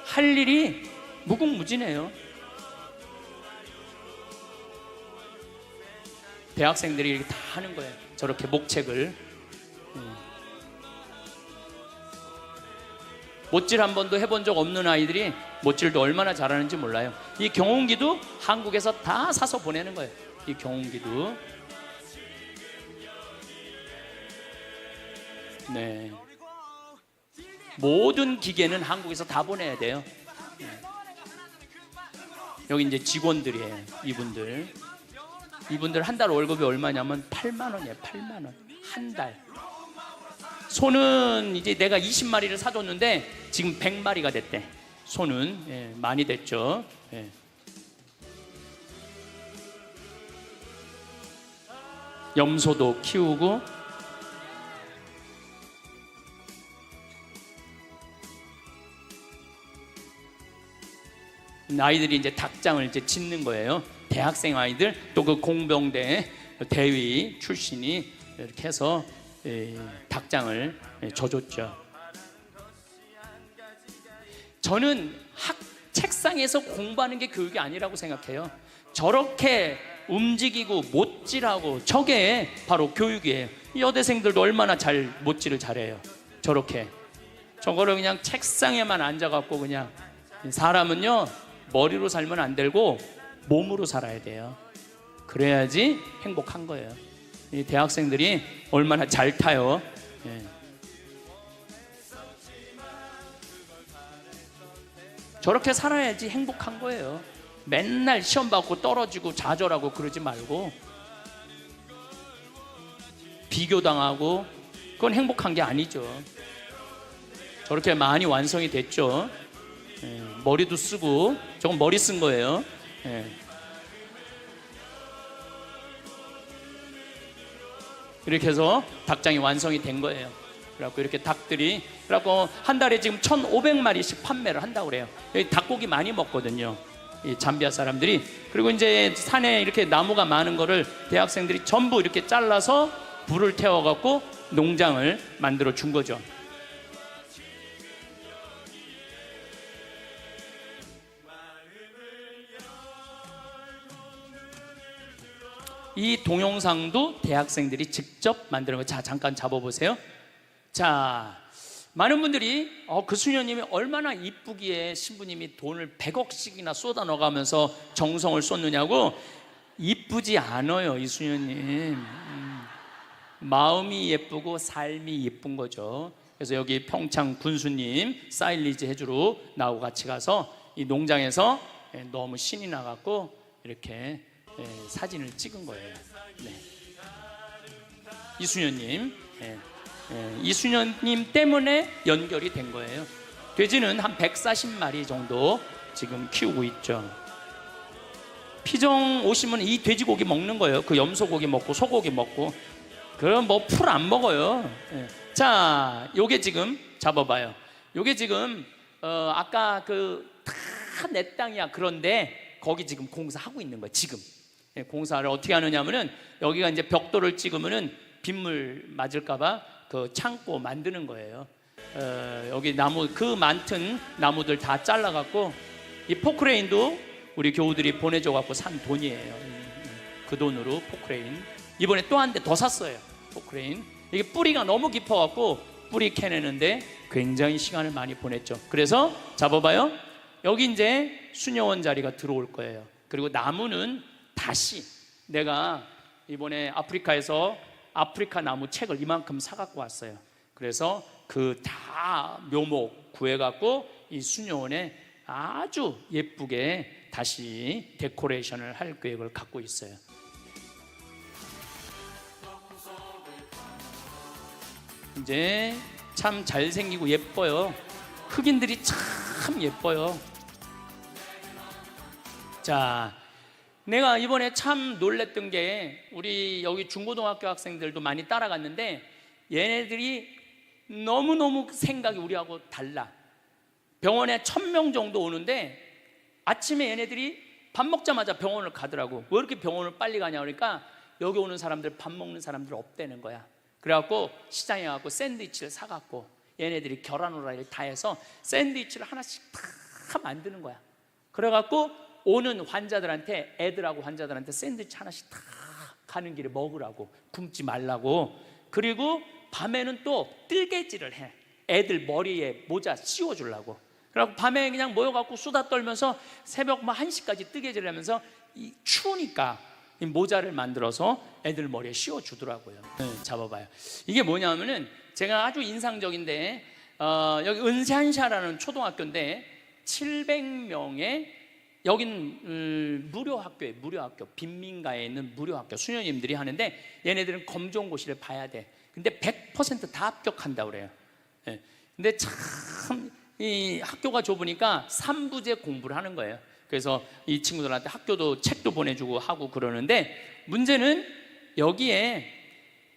할 일이 무궁무진해요. 대학생들이 이렇게 다 하는 거예요. 저렇게 목책을. 못질 한 번도 해본 적 없는 아이들이 못질도 얼마나 잘하는지 몰라요. 이 경운기도 한국에서 다 사서 보내는 거예요. 이 경운기도. 네. 모든 기계는 한국에서 다 보내야 돼요. 여기 이제 직원들이에요. 이분들 한 달 월급이 얼마냐면 8만 원이에요. 8만 원. 한 달. 소는 이제 내가 20마리를 사줬는데 지금 100마리가 됐대. 소는 많이 됐죠. 염소도 키우고. 아이들이 이제 닭장을 이제 짓는 거예요. 대학생 아이들, 또 그 공병대 대위 출신이 이렇게 해서 닭장을 줘줬죠. 저는 책상에서 공부하는 게 교육이 아니라고 생각해요. 저렇게 움직이고 못질하고 저게 바로 교육이에요. 여대생들도 얼마나 잘 못질을 잘해요. 저렇게 저거를 그냥 책상에만 앉아갖고 그냥. 사람은요 머리로 살면 안 되고 몸으로 살아야 돼요. 그래야지 행복한 거예요. 이 대학생들이 얼마나 잘 타요. 저렇게 살아야지 행복한 거예요. 맨날 시험 받고 떨어지고 좌절하고 그러지 말고, 비교당하고 그건 행복한 게 아니죠. 저렇게 많이 완성이 됐죠. 머리도 쓰고, 저건 머리 쓴 거예요. 이렇게 해서 닭장이 완성이 된 거예요. 그래갖고 이렇게 닭들이, 그래갖고 한 달에 지금 1,500마리씩 판매를 한다고 그래요. 여기 닭고기 많이 먹거든요, 이 잠비아 사람들이. 그리고 이제 산에 이렇게 나무가 많은 거를 대학생들이 전부 이렇게 잘라서 불을 태워갖고 농장을 만들어 준 거죠. 이 동영상도 대학생들이 직접 만드는 거예요. 자, 잠깐 잡아보세요. 자, 많은 분들이 그 수녀님이 얼마나 이쁘기에 신부님이 돈을 100억씩이나 쏟아 넣어가면서 정성을 쏟느냐고. 이쁘지 않아요, 이 수녀님. 마음이 예쁘고 삶이 예쁜 거죠. 그래서 여기 평창 군수님 사일리지 해주러 나하고 같이 가서 이 농장에서 너무 신이 나갖고 이렇게 사진을 찍은 거예요. 이수녀님, 이수녀님 때문에 연결이 된 거예요. 돼지는 한 140마리 정도 지금 키우고 있죠. 피정 오시면 이 돼지고기 먹는 거예요. 그 염소고기 먹고 소고기 먹고. 그럼 뭐 풀 안 먹어요. 자, 요게 지금 잡아봐요. 요게 지금 아까 그 다 내 땅이야. 그런데 거기 지금 공사하고 있는 거예요. 지금 공사를 어떻게 하느냐면은, 여기가 이제 벽돌을 찍으면은 빗물 맞을까봐 그 창고 만드는 거예요. 여기 나무, 그 많던 나무들 다 잘라갖고, 이 포크레인도 우리 교우들이 보내줘갖고 산 돈이에요. 그 돈으로 포크레인 이번에 또 한 대 더 샀어요. 포크레인. 이게 뿌리가 너무 깊어갖고 뿌리 캐내는데 굉장히 시간을 많이 보냈죠. 그래서 잡아봐요. 여기 이제 수녀원 자리가 들어올 거예요. 그리고 나무는 다시, 내가 이번에 아프리카에서 아프리카 나무 책을 이만큼 사갖고 왔어요. 그래서 그 다 묘목 구해갖고 이 수녀원에 아주 예쁘게 다시 데코레이션을 할 계획을 갖고 있어요. 이제 참 잘생기고 예뻐요. 흑인들이 참 예뻐요. 자, 내가 이번에 참 놀랬던 게, 우리 여기 중고등학교 학생들도 많이 따라갔는데 얘네들이 너무너무 생각이 우리하고 달라. 병원에 1,000명 정도 오는데 아침에 얘네들이 밥 먹자마자 병원을 가더라고. 왜 이렇게 병원을 빨리 가냐 그러니까, 여기 오는 사람들 밥 먹는 사람들 없대는 거야. 그래갖고 시장에 가고 샌드위치를 사갖고 얘네들이 계란 후라이를 다 해서 샌드위치를 하나씩 다 만드는 거야. 그래갖고 오는 환자들한테, 애들하고 환자들한테 샌드위치 하나씩 다 가는 길에 먹으라고, 굶지 말라고. 그리고 밤에는 또 뜨개질을 해. 애들 머리에 모자 씌워주려고. 그래갖고 밤에 그냥 모여갖고 수다 떨면서 새벽 1시까지 뜨개질을 하면서 추우니까 이 모자를 만들어서 애들 머리에 씌워주더라고요. 잡아봐요. 이게 뭐냐면은 제가 아주 인상적인데 여기 은산샤라는 초등학교인데 700명의 여긴 무료 학교예요. 무료 학교. 빈민가에 있는 무료 학교. 수녀님들이 하는데 얘네들은 검정고시를 봐야 돼. 근데 100%다 합격한다고 그래요. 근데 참 이 학교가 좁으니까 3부제 공부를 하는 거예요. 그래서 이 친구들한테 학교도 책도 보내주고 하고 그러는데, 문제는 여기에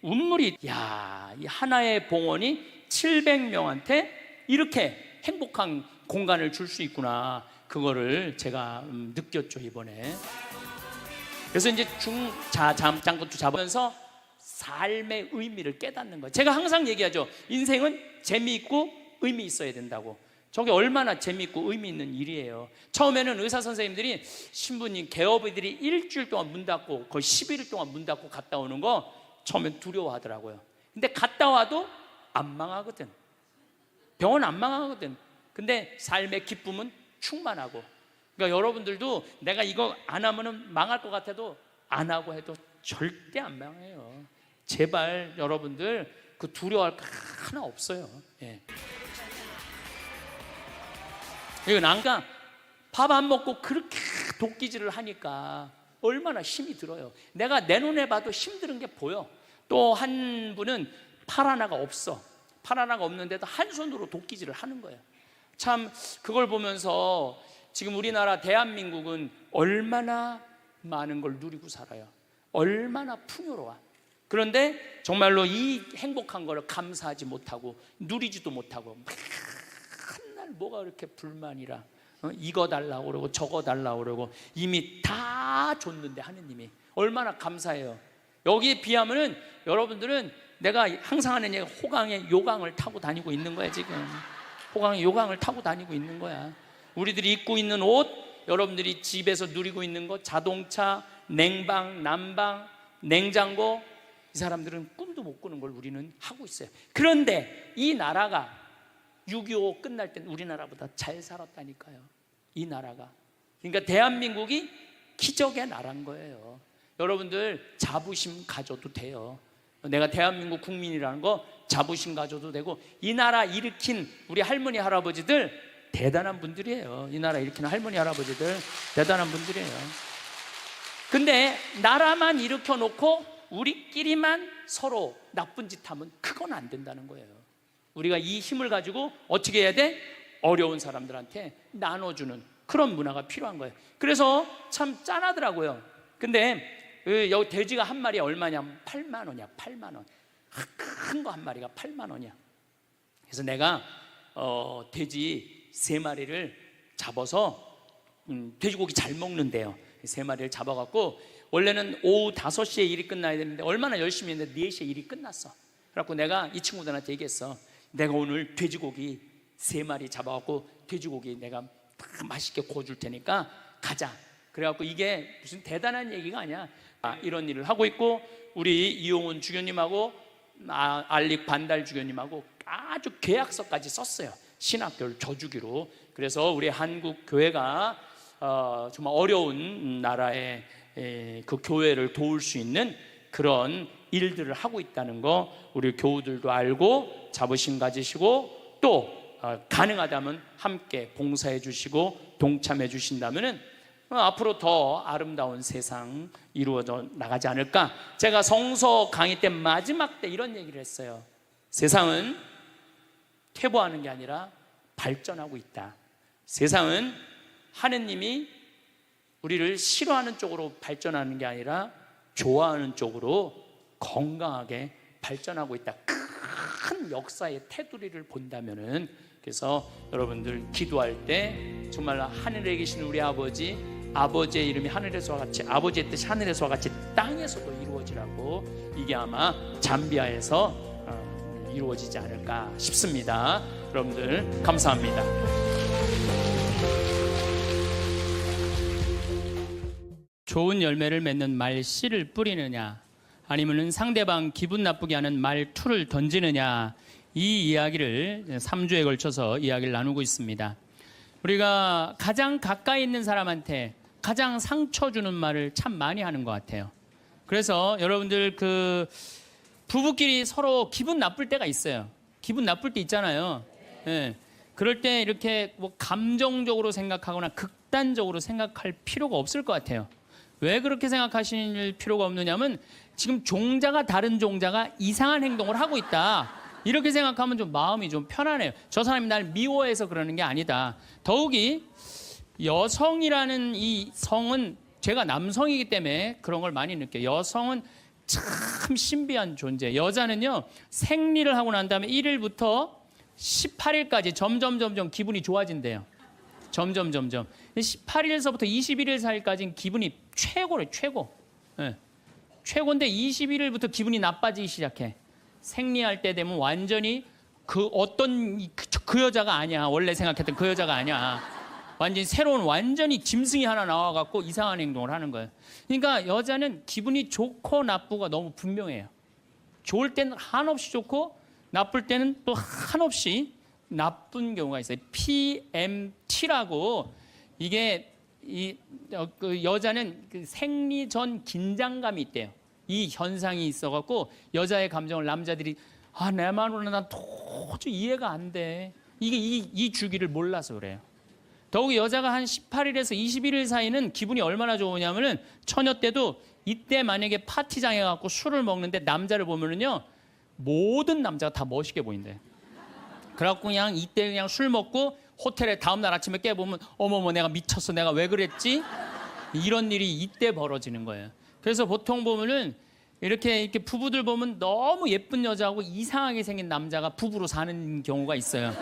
운물이, 이 하나의 봉헌이 700명한테 이렇게 행복한 공간을 줄 수 있구나. 그거를 제가 느꼈죠, 이번에. 그래서 이제 장것도 잡으면서 삶의 의미를 깨닫는 거예요. 제가 항상 얘기하죠. 인생은 재미있고 의미 있어야 된다고. 저게 얼마나 재미있고 의미 있는 일이에요. 처음에는 의사 선생님들이 신부님, 개업이들이 일주일 동안 문 닫고 거의 11일 동안 문 닫고 갔다 오는 거 처음엔 두려워하더라고요. 근데 갔다 와도 안 망하거든. 병원 안 망하거든. 근데 삶의 기쁨은 충만하고. 그러니까 여러분들도 내가 이거 안 하면은 망할 것 같아도 안 하고 해도 절대 안 망해요. 제발 여러분들 그 두려워할 거 하나 없어요. 예. 이건 안가 밥 안 먹고 그렇게 도끼질을 하니까 얼마나 힘이 들어요. 내가 내 눈에 봐도 힘든 게 보여. 또 한 분은 팔 하나가 없어. 팔 하나가 없는데도 한 손으로 도끼질을 하는 거예요. 참 그걸 보면서 지금 우리나라 대한민국은 얼마나 많은 걸 누리고 살아요. 얼마나 풍요로워. 그런데 정말로 이 행복한 거를 감사하지 못하고 누리지도 못하고 맨날 뭐가 그렇게 불만이라, 이거 달라고 그러고 저거 달라고 그러고 이미 다 줬는데 하느님이 얼마나 감사해요. 여기에 비하면은 여러분들은 내가 항상 하는 얘기가 호강의 요강을 타고 다니고 있는 거야. 지금 호강의 요강을 타고 다니고 있는 거야. 우리들이 입고 있는 옷, 여러분들이 집에서 누리고 있는 것, 자동차, 냉방, 난방, 냉장고, 이 사람들은 꿈도 못 꾸는 걸 우리는 하고 있어요. 그런데 이 나라가 6.25 끝날 땐 우리나라보다 잘 살았다니까요. 이 나라가. 그러니까 대한민국이 기적의 나라인 거예요. 여러분들 자부심 가져도 돼요. 내가 대한민국 국민이라는 거 자부심 가져도 되고, 이 나라 일으킨 우리 할머니 할아버지들 대단한 분들이에요. 이 나라 일으킨 할머니 할아버지들 대단한 분들이에요. 근데 나라만 일으켜 놓고 우리끼리만 서로 나쁜 짓 하면 그건 안 된다는 거예요. 우리가 이 힘을 가지고 어떻게 해야 돼? 어려운 사람들한테 나눠주는 그런 문화가 필요한 거예요. 그래서 참 짠하더라고요. 근데 여기 돼지가 한 마리에 얼마냐면 8만 원이야. 8만 원. 큰 거 한 마리가 8만 원이야. 그래서 내가 돼지 3마리를 잡아서 돼지고기 잘 먹는데요. 3마리를 잡아갖고 원래는 오후 5시에 일이 끝나야 되는데 얼마나 열심히 했는데 4시에 일이 끝났어. 그래갖고 내가 이 친구들한테 얘기했어. 내가 오늘 돼지고기 3마리 잡아갖고 돼지고기 내가 맛있게 구워줄 테니까 가자. 그래갖고 이게 무슨 대단한 얘기가 아니야. 이런 일을 하고 있고, 우리 이용훈 주교님하고 알릭 반달 주교님하고 아주 계약서까지 썼어요. 신학교를 줘주기로. 그래서 우리 한국 교회가 정말 어려운 나라의 그 교회를 도울 수 있는 그런 일들을 하고 있다는 거 우리 교우들도 알고 자부심 가지시고, 또 가능하다면 함께 봉사해 주시고 동참해 주신다면은 앞으로 더 아름다운 세상 이루어져 나가지 않을까. 제가 성서 강의 때 마지막 때 이런 얘기를 했어요. 세상은 퇴보하는 게 아니라 발전하고 있다. 세상은 하느님이 우리를 싫어하는 쪽으로 발전하는 게 아니라 좋아하는 쪽으로 건강하게 발전하고 있다. 큰 역사의 테두리를 본다면은, 그래서 여러분들 기도할 때 정말 하늘에 계신 우리 아버지의 이름이 하늘에서와 같이, 아버지의 뜻이 하늘에서와 같이 땅에서도 이루어지라고, 이게 아마 잠비아에서 이루어지지 않을까 싶습니다. 여러분들 감사합니다. 좋은 열매를 맺는 말 씨를 뿌리느냐, 아니면은 상대방 기분 나쁘게 하는 말투를 던지느냐, 이 이야기를 3주에 걸쳐서 이야기를 나누고 있습니다. 우리가 가장 가까이 있는 사람한테 가장 상처 주는 말을 참 많이 하는 것 같아요. 그래서 여러분들 부부끼리 서로 기분 나쁠 때가 있어요. 기분 나쁠 때 있잖아요. 예. 그럴 때 이렇게 뭐 감정적으로 생각하거나 극단적으로 생각할 필요가 없을 것 같아요. 왜 그렇게 생각하실 필요가 없느냐면 지금 종자가 다른 종자가 이상한 행동을 하고 있다. 이렇게 생각하면 좀 마음이 좀 편안해요. 저 사람이 날 미워해서 그러는 게 아니다. 더욱이 여성이라는 이 성은, 제가 남성이기 때문에 그런 걸 많이 느껴요. 여성은 참 신비한 존재. 여자는요, 생리를 하고 난 다음에 1일부터 18일까지 점점 기분이 좋아진대요. 점점 18일서부터 21일 사이까지는 기분이 최고래요. 최고. 네. 최고인데 21일부터 기분이 나빠지기 시작해. 생리할 때 되면 완전히 그 여자가 아니야. 원래 생각했던 그 여자가 아니야. 완전히 새로운, 완전히 짐승이 하나 나와갖고 이상한 행동을 하는 거예요. 그러니까 여자는 기분이 좋고 나쁘고 너무 분명해요. 좋을 때는 한없이 좋고 나쁠 때는 또 한없이 나쁜 경우가 있어요. PMT라고, 이게 그 여자는 그 생리 전 긴장감이 있대요. 이 현상이 있어갖고 여자의 감정을 남자들이 내 마음으로는 난 도저히 이해가 안 돼. 이게 이 주기를 몰라서 그래요. 더욱이 여자가 한 18일에서 21일 사이는 기분이 얼마나 좋으냐면은 처녀 때도 이때 만약에 파티장에 가고 술을 먹는데 남자를 보면은요, 모든 남자가 다 멋있게 보인대. 그래갖고 그냥 이때 그냥 술 먹고 호텔에 다음날 아침에 깨보면 어머머 내가 미쳤어, 내가 왜 그랬지? 이런 일이 이때 벌어지는 거예요. 그래서 보통 보면은 이렇게 부부들 보면 너무 예쁜 여자하고 이상하게 생긴 남자가 부부로 사는 경우가 있어요.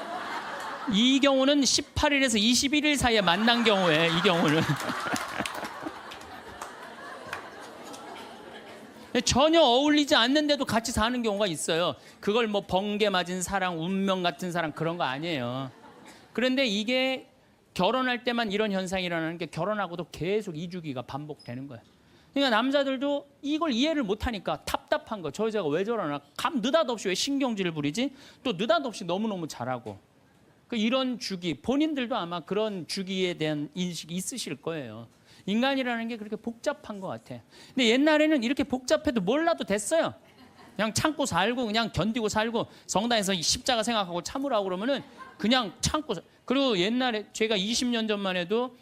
이 경우는 18일에서 21일 사이에 만난 경우에, 이 경우는 전혀 어울리지 않는데도 같이 사는 경우가 있어요. 그걸 뭐 번개 맞은 사랑, 운명 같은 사랑, 그런 거 아니에요. 그런데 이게 결혼할 때만 이런 현상이 일어나는 게 결혼하고도 계속 이 주기가 반복되는 거예요. 그러니까 남자들도 이걸 이해를 못하니까 답답한 거. 저 여자가 왜 저러나, 느닷없이 왜 신경질을 부리지? 또 느닷없이 너무너무 잘하고. 이런 주기, 본인들도 아마 그런 주기에 대한 인식이 있으실 거예요. 인간이라는 게 그렇게 복잡한 것 같아. 근데 옛날에는 이렇게 복잡해도 몰라도 됐어요. 그냥 참고 살고 그냥 견디고 살고, 성당에서 십자가 생각하고 참으라고 그러면은 그냥 참고. 그리고 옛날에 제가 20년 전만 해도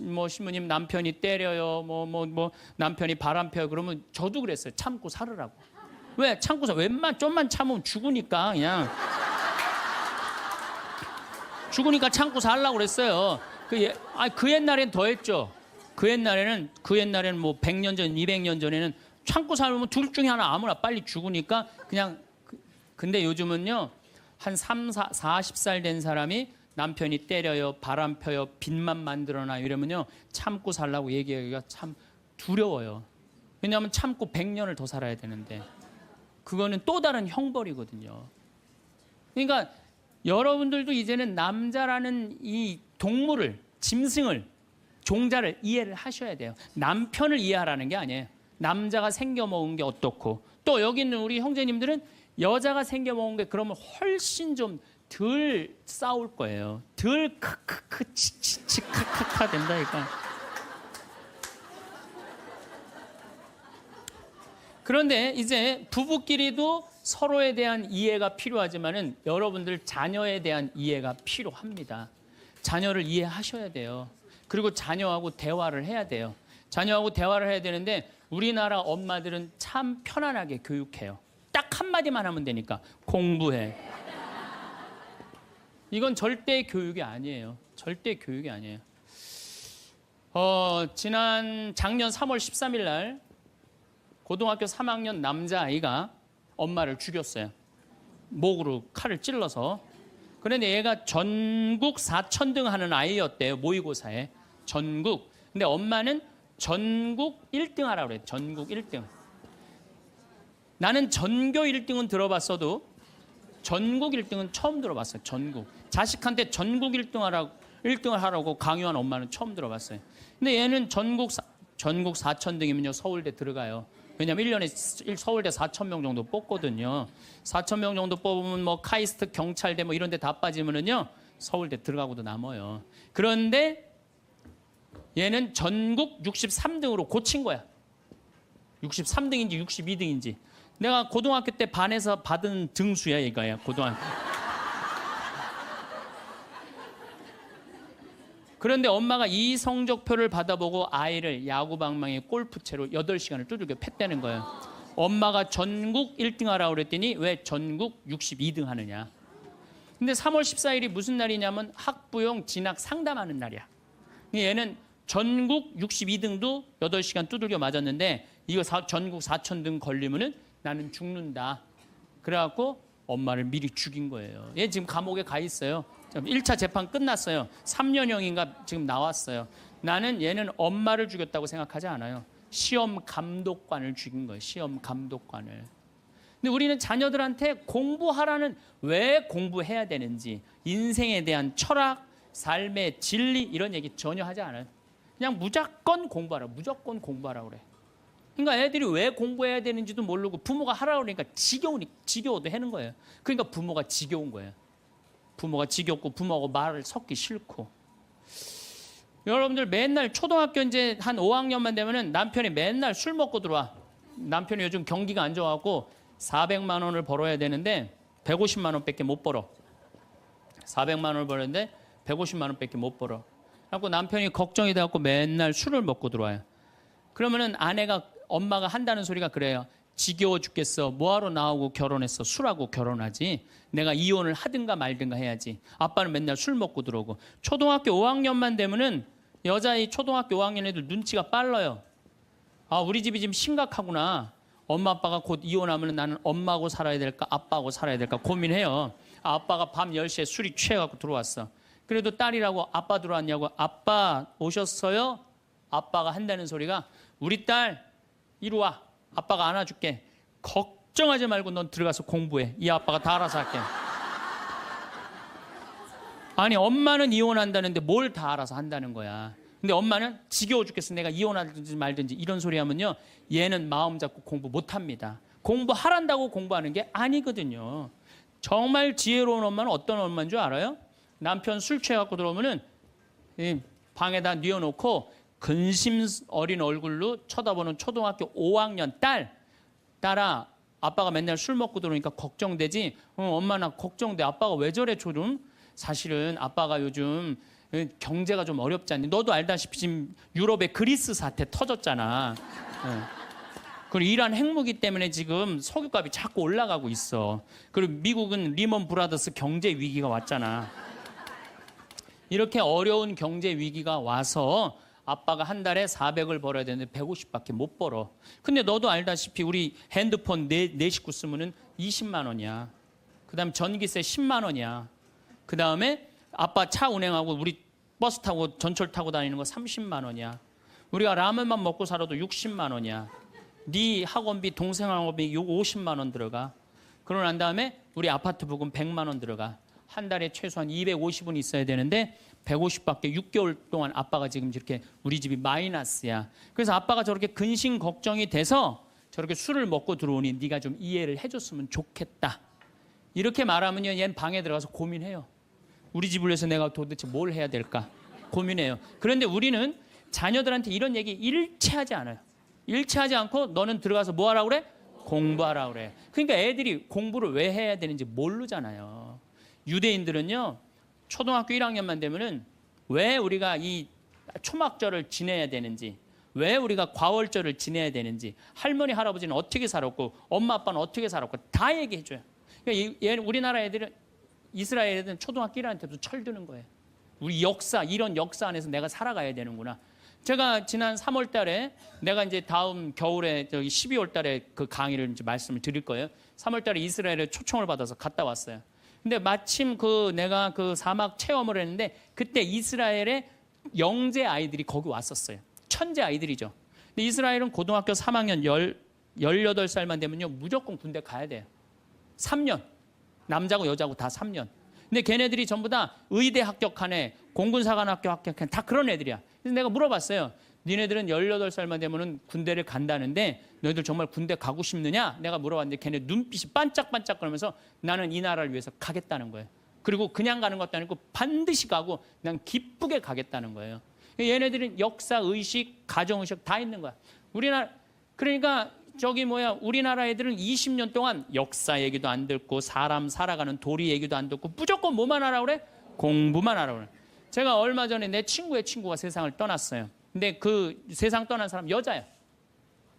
뭐 신부님 남편이 때려요, 뭐 남편이 바람 펴요, 그러면 저도 그랬어요. 참고 살으라고. 왜 참고 살? 좀만 참으면 죽으니까 그냥. 죽으니까 참고 살라고 그랬어요. 그 옛날엔 더 했죠. 그 옛날에는 뭐 100년 전, 200년 전에는 참고 살면 둘 중에 하나 아무나 빨리 죽으니까 그냥. 근데 요즘은요, 한 40살 된 사람이 남편이 때려요, 바람 펴요, 빚만 만들어놔 이러면요, 참고 살라고 얘기하기가 참 두려워요. 왜냐하면 참고 100년을 더 살아야 되는데 그거는 또 다른 형벌이거든요. 그러니까 여러분들도 이제는 남자라는 이 동물을, 짐승을, 종자를 이해를 하셔야 돼요. 남편을 이해하라는 게 아니에요. 남자가 생겨먹은 게 어떻고, 또 여기 있는 우리 형제님들은 여자가 생겨먹은 게 그러면 훨씬 좀 덜 싸울 거예요. 덜 크크크 치치치 카카카 된다니까. 그런데 이제 부부끼리도 서로에 대한 이해가 필요하지만은 여러분들 자녀에 대한 이해가 필요합니다. 자녀를 이해하셔야 돼요. 그리고 자녀하고 대화를 해야 돼요. 자녀하고 대화를 해야 되는데 우리나라 엄마들은 참 편안하게 교육해요. 딱 한마디만 하면 되니까 공부해. 이건 절대 교육이 아니에요. 절대 교육이 아니에요. 작년 3월 13일 날 고등학교 3학년 남자아이가 엄마를 죽였어요. 목으로 칼을 찔러서. 그런데 얘가 전국 4천등 하는 아이였대요. 모의고사에. 전국. 근데 엄마는 전국 1등 하라고 그래요. 전국 1등. 나는 전교 1등은 들어봤어도 전국 1등은 처음 들어봤어요. 전국. 자식한테 전국 1등을 하라고 강요한 엄마는 처음 들어봤어요. 근데 얘는 전국 4천등이면요 서울대 들어가요. 왜냐면 1년에 서울대 4,000명 정도 뽑거든요. 4,000명 정도 뽑으면 뭐 카이스트, 경찰대 뭐 이런 데 다 빠지면은요. 서울대 들어가고도 남아요. 그런데 얘는 전국 63등으로 고친 거야. 63등인지 62등인지. 내가 고등학교 때 반에서 받은 등수야 이거야. 고등학교. 그런데 엄마가 이 성적표를 받아보고 아이를 야구방망이 골프채로 8시간을 두들겨 팼다는 거예요. 엄마가 전국 1등 하라고 그랬더니 왜 전국 62등 하느냐. 근데 3월 14일이 무슨 날이냐면 학부용 진학 상담하는 날이야. 얘는 전국 62등도 8시간 두들겨 맞았는데 이거 전국 4,000등 걸리면은 나는 죽는다. 그래갖고 엄마를 미리 죽인 거예요. 얘 지금 감옥에 가 있어요. 1차 재판 끝났어요. 3년형인가 지금 나왔어요. 나는 얘는 엄마를 죽였다고 생각하지 않아요. 시험 감독관을 죽인 거예요. 시험 감독관을. 근데 우리는 자녀들한테 공부하라는, 왜 공부해야 되는지, 인생에 대한 철학, 삶의 진리 이런 얘기 전혀 하지 않아요. 그냥 무조건 공부하라. 무조건 공부하라 그래. 그러니까 애들이 왜 공부해야 되는지도 모르고 부모가 하라고 그러니까 지겨워도 하는 거예요. 그러니까 부모가 지겨운 거예요. 부모가 지겹고 부모하고 말을 섞기 싫고. 여러분들 맨날 초등학교 이제 한 5학년만 되면은 남편이 맨날 술 먹고 들어와. 남편이 요즘 경기가 안 좋아갖고 400만 원을 벌어야 되는데 150만 원밖에 못 벌어. 400만 원을 벌었는데 150만 원밖에 못 벌어. 그래갖고 남편이 걱정이 돼갖고 맨날 술을 먹고 들어와요. 그러면은 엄마가 한다는 소리가 그래요. 지겨워 죽겠어. 뭐하러 나하고 결혼했어. 술하고 결혼하지. 내가 이혼을 하든가 말든가 해야지. 아빠는 맨날 술 먹고 들어오고. 초등학교 5학년만 되면은 여자의 초등학교 5학년 애들 눈치가 빨라요. 아, 우리 집이 지금 심각하구나. 엄마 아빠가 곧 이혼하면 나는 엄마하고 살아야 될까 아빠하고 살아야 될까 고민해요. 아빠가 밤 10시에 술이 취해갖고 들어왔어. 그래도 딸이라고 아빠 들어왔냐고. 아빠 오셨어요? 아빠가 한다는 소리가 우리 딸 이리 와. 아빠가 안아줄게. 걱정하지 말고 넌 들어가서 공부해. 이 아빠가 다 알아서 할게. 아니 엄마는 이혼한다는데 뭘 다 알아서 한다는 거야. 근데 엄마는 지겨워 죽겠어. 내가 이혼하든지 말든지 이런 소리 하면요. 얘는 마음 잡고 공부 못합니다. 공부하란다고 공부하는 게 아니거든요. 정말 지혜로운 엄마는 어떤 엄마인 줄 알아요? 남편 술 취해갖고 들어오면은 방에다 뉘어놓고 근심 어린 얼굴로 쳐다보는 초등학교 5학년 딸아, 아빠가 맨날 술 먹고 들어오니까 걱정되지? 엄마 나 걱정돼. 아빠가 왜 저래 조금? 사실은 아빠가 요즘 경제가 좀 어렵지 않니? 너도 알다시피 지금 유럽의 그리스 사태 터졌잖아. 그리고 이란 핵무기 때문에 지금 석유값이 자꾸 올라가고 있어. 그리고 미국은 리먼 브라더스 경제 위기가 왔잖아. 이렇게 어려운 경제 위기가 와서 아빠가 한 달에 400을 벌어야 되는데 150밖에 못 벌어. 근데 너도 알다시피 우리 핸드폰 네 식구 쓰면은 20만 원이야. 그다음 전기세 10만 원이야. 그다음에 아빠 차 운행하고 우리 버스 타고 전철 타고 다니는 거 30만 원이야. 우리가 라면만 먹고 살아도 60만 원이야. 네 학원비, 동생 학원비 50만 원 들어가. 그러고 난 다음에 우리 아파트 부금 100만 원 들어가. 한 달에 최소한 250은 있어야 되는데 150밖에 6개월 동안 아빠가 지금 이렇게 우리 집이 마이너스야. 그래서 아빠가 저렇게 근심 걱정이 돼서 저렇게 술을 먹고 들어오니 네가 좀 이해를 해줬으면 좋겠다. 이렇게 말하면요, 얘는 방에 들어가서 고민해요. 우리 집을 위해서 내가 도대체 뭘 해야 될까 고민해요. 그런데 우리는 자녀들한테 이런 얘기 일체하지 않아요. 일체하지 않고 너는 들어가서 뭐 하라고 그래? 공부하라고 그래. 그러니까 애들이 공부를 왜 해야 되는지 모르잖아요. 유대인들은요, 초등학교 1학년만 되면은 왜 우리가 이 초막절을 지내야 되는지, 왜 우리가 과월절을 지내야 되는지, 할머니 할아버지는 어떻게 살았고 엄마 아빠는 어떻게 살았고 다 얘기해 줘요. 그러니까 우리나라 애들은, 이스라엘 애들은 초등학교 1학년 때부터 철드는 거예요. 우리 역사, 이런 역사 안에서 내가 살아가야 되는구나. 제가 지난 3월 달에 내가 이제 다음 겨울에 12월 달에 그 강의를 이제 말씀을 드릴 거예요. 3월 달에 이스라엘에 초청을 받아서 갔다 왔어요. 근데 마침 내가 그 사막 체험을 했는데 그때 이스라엘의 영재 아이들이 거기 왔었어요. 천재 아이들이죠. 근데 이스라엘은 고등학교 3학년 18살만 되면요, 무조건 군대 가야 돼요. 3년. 남자고 여자고 다 3년. 근데 걔네들이 전부 다 의대 합격한 애, 공군사관학교 합격한 다 그런 애들이야. 그래서 내가 물어봤어요. 니네들은 18살만 되면은 군대를 간다는데 너희들 정말 군대 가고 싶느냐? 내가 물어봤는데 걔네 눈빛이 반짝반짝 거리면서 나는 이 나라를 위해서 가겠다는 거예요. 그리고 그냥 가는 것도 아니고 반드시 가고 난 기쁘게 가겠다는 거예요. 얘네들은 역사, 의식, 가정 의식 다 있는 거야. 우리나라 그러니까 우리나라 애들은 20년 동안 역사 얘기도 안 듣고 사람 살아가는 도리 얘기도 안 듣고 무조건 뭐만 하라고 그래? 공부만 하라고 그래. 제가 얼마 전에 내 친구의 친구가 세상을 떠났어요. 근데 그 세상 떠난 사람 여자야.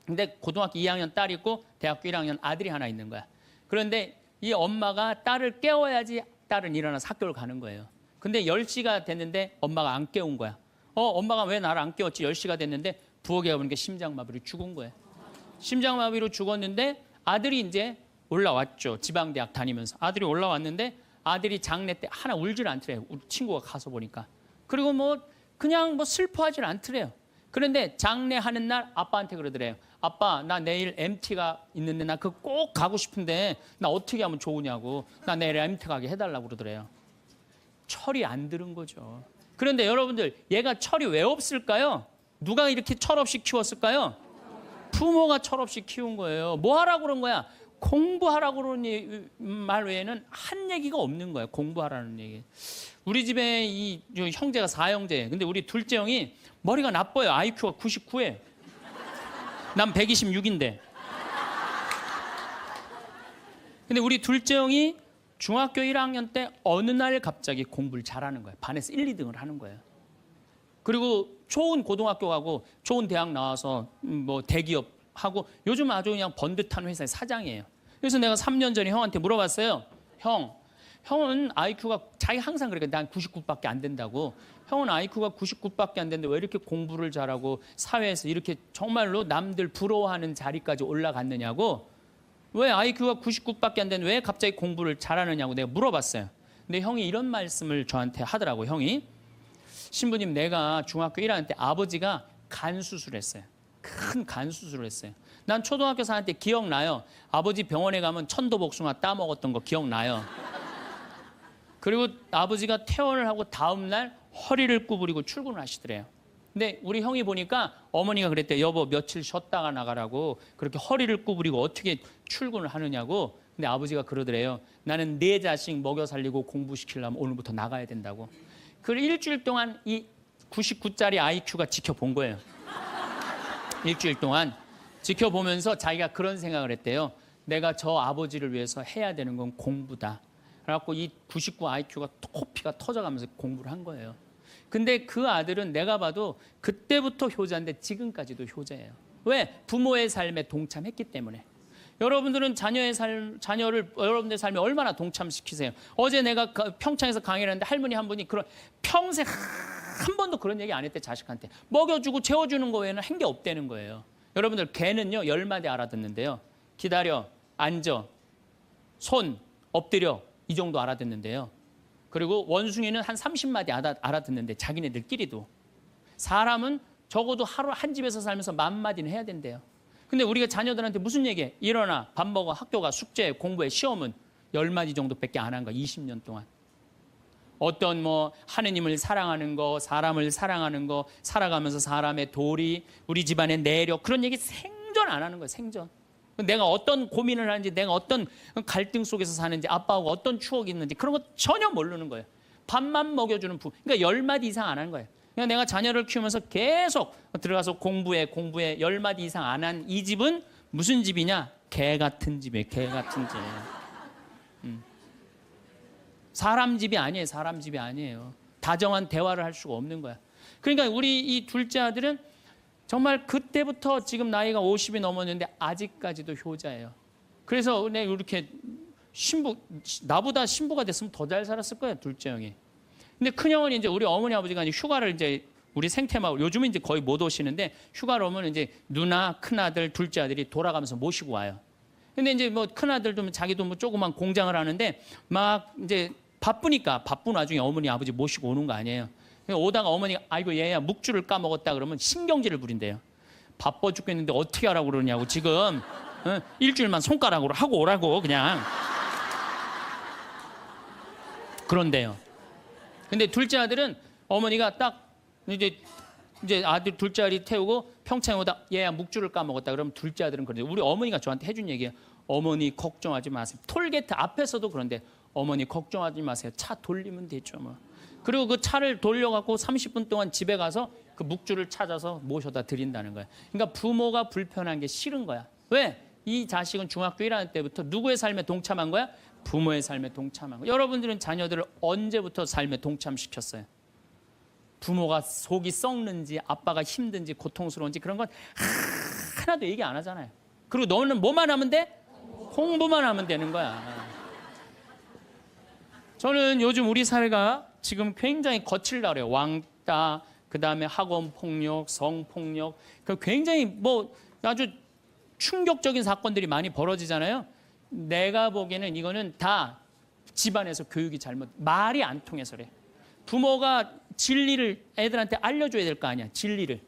근데 고등학교 2학년 딸이 있고 대학교 1학년 아들이 하나 있는 거야. 그런데 이 엄마가 딸을 깨워야지 딸은 일어나서 학교를 가는 거예요. 근데 10시가 됐는데 엄마가 안 깨운 거야. 엄마가 왜 나를 안 깨웠지? 10시가 됐는데 부엌에 가보니까 심장마비로 죽은 거예요. 심장마비로 죽었는데 아들이 이제 올라왔죠. 지방대학 다니면서. 아들이 올라왔는데 아들이 장례 때 하나 울질 않더래요. 우리 친구가 가서 보니까. 그리고 그냥 슬퍼하질 않더래요. 그런데 장례하는 날 아빠한테 그러더래요. 아빠, 나 내일 MT가 있는데 나 그거 꼭 가고 싶은데 나 어떻게 하면 좋으냐고. 나 내일 MT 가게 해달라고 그러더래요. 철이 안 들은 거죠. 그런데 여러분들, 얘가 철이 왜 없을까요? 누가 이렇게 철없이 키웠을까요? 부모가 철없이 키운 거예요. 뭐 하라고 그런 거야? 공부하라고 그러는 말 외에는 한 얘기가 없는 거예요. 공부하라는 얘기. 우리 집에 이 형제가 4형제. 근데 우리 둘째 형이 머리가 나빠요. IQ가 99에. 난 126인데. 근데 우리 둘째 형이 중학교 1학년 때 어느 날 갑자기 공부를 잘하는 거예요. 반에서 1, 2등을 하는 거예요. 그리고 좋은 고등학교 가고 좋은 대학 나와서 대기업 하고 요즘 아주 그냥 번듯한 회사의 사장이에요. 그래서 내가 3년 전에 형한테 물어봤어요. 형은 IQ가 자기 항상 그러니까 난 99밖에 안 된다고. 형은 IQ가 99밖에 안 되는데 왜 이렇게 공부를 잘하고 사회에서 이렇게 정말로 남들 부러워하는 자리까지 올라갔느냐고. 왜 IQ가 99밖에 안 되는데 왜 갑자기 공부를 잘하느냐고 내가 물어봤어요. 근데 형이 이런 말씀을 저한테 하더라고. 형이 신부님, 내가 중학교 1학년 때 아버지가 간 수술했어요. 큰 간 수술을 했어요. 난 초등학교 4학년 때 기억나요. 아버지 병원에 가면 천도복숭아 따먹었던 거 기억나요. 그리고 아버지가 퇴원을 하고 다음 날 허리를 구부리고 출근을 하시더래요. 근데 우리 형이 보니까 어머니가 그랬대요. 여보, 며칠 쉬었다가 나가라고. 그렇게 허리를 구부리고 어떻게 출근을 하느냐고. 근데 아버지가 그러더래요. 나는 내 자식 먹여 살리고 공부시키려면 오늘부터 나가야 된다고. 그 일주일 동안 이 99짜리 IQ가 지켜본 거예요. 일주일 동안 지켜보면서 자기가 그런 생각을 했대요. 내가 저 아버지를 위해서 해야 되는 건 공부다. 그래갖고 이 99 IQ가 코피가 터져가면서 공부를 한 거예요. 근데 그 아들은 내가 봐도 그때부터 효자인데 지금까지도 효자예요. 왜? 부모의 삶에 동참했기 때문에. 여러분들은 자녀를 여러분들의 삶에 얼마나 동참시키세요? 어제 내가 평창에서 강의를 했는데 할머니 한 분이 평생 한 번도 그런 얘기 안 했대. 자식한테 먹여주고 재워주는 거 외에는 한 게 없다는 거예요. 여러분들, 개는요 10마디 알아듣는데요. 기다려, 앉아, 손, 엎드려, 이 정도 알아듣는데요. 그리고 원숭이는 한 30마디 알아듣는데 자기네들끼리도. 사람은 적어도 하루 한 집에서 살면서 10,000마디는 해야 된대요. 근데 우리가 자녀들한테 무슨 얘기해? 일어나, 밥 먹어, 학교 가, 숙제, 공부해, 시험은 10마디 정도밖에 안 한 거야. 20년 동안. 어떤 하느님을 사랑하는 거, 사람을 사랑하는 거, 살아가면서 사람의 도리, 우리 집안의 내력, 그런 얘기 생전 안 하는 거예요. 생전. 내가 어떤 고민을 하는지, 내가 어떤 갈등 속에서 사는지, 아빠하고 어떤 추억이 있는지 그런 거 전혀 모르는 거예요. 밥만 먹여주는 그러니까 10마디 이상 안 한 거예요. 그러니까 내가 자녀를 키우면서 계속 들어가서 공부해 10마디 이상 안 한 이 집은 무슨 집이냐? 개 같은 집이에요. 개 같은 집. 사람 집이 아니에요. 사람 집이 아니에요. 다정한 대화를 할 수가 없는 거야. 그러니까 우리 이 둘째 아들은 정말 그때부터 지금 나이가 50이 넘었는데 아직까지도 효자예요. 그래서 내가 이렇게 나보다 신부가 됐으면 더 잘 살았을 거예요. 둘째 형이. 근데 큰 형은 이제 우리 어머니 아버지가 이제 휴가를 이제 우리 생태마을 요즘은 이제 거의 못 오시는데 휴가를 오면 이제 누나, 큰 아들, 둘째 아들이 돌아가면서 모시고 와요. 근데 이제 큰 아들도 자기도 조그만 공장을 하는데 막 이제 바쁘니까 바쁜 와중에 어머니 아버지 모시고 오는 거 아니에요. 오다가 어머니가 아이고 얘야 묵주를 까먹었다 그러면 신경질을 부린대요. 바빠 죽겠는데 어떻게 하라고 그러냐고 지금 일주일만 손가락으로 하고 오라고 그냥. 그런데요. 근데 둘째 아들은 어머니가 딱 이제 이제 아들 둘째 아들이 태우고 평창에 오다 얘야 묵주를 까먹었다. 그러면 둘째 아들은 그러죠. 우리 어머니가 저한테 해준 얘기예요. 어머니 걱정하지 마세요. 톨게이트 앞에서도 그런데 어머니 걱정하지 마세요. 차 돌리면 되죠 뭐. 그리고 그 차를 돌려갖고 30분 동안 집에 가서 그 묵주를 찾아서 모셔다 드린다는 거야. 그러니까 부모가 불편한 게 싫은 거야. 왜? 이 자식은 중학교 1학년 때부터 누구의 삶에 동참한 거야? 부모의 삶에 동참한 거야. 여러분들은 자녀들을 언제부터 삶에 동참시켰어요? 부모가 속이 썩는지 아빠가 힘든지 고통스러운지 그런 건 하나도 얘기 안 하잖아요. 그리고 너는 뭐만 하면 돼? 공부만 하면 되는 거야. 저는 요즘 우리 사회가 지금 굉장히 거칠다 그래요. 왕따, 그다음에 학원 폭력, 성폭력, 굉장히 뭐 아주 충격적인 사건들이 많이 벌어지잖아요. 내가 보기에는 이거는 다 집안에서 교육이 잘못, 말이 안 통해서 그래. 부모가 진리를 애들한테 알려줘야 될 거 아니야, 진리를.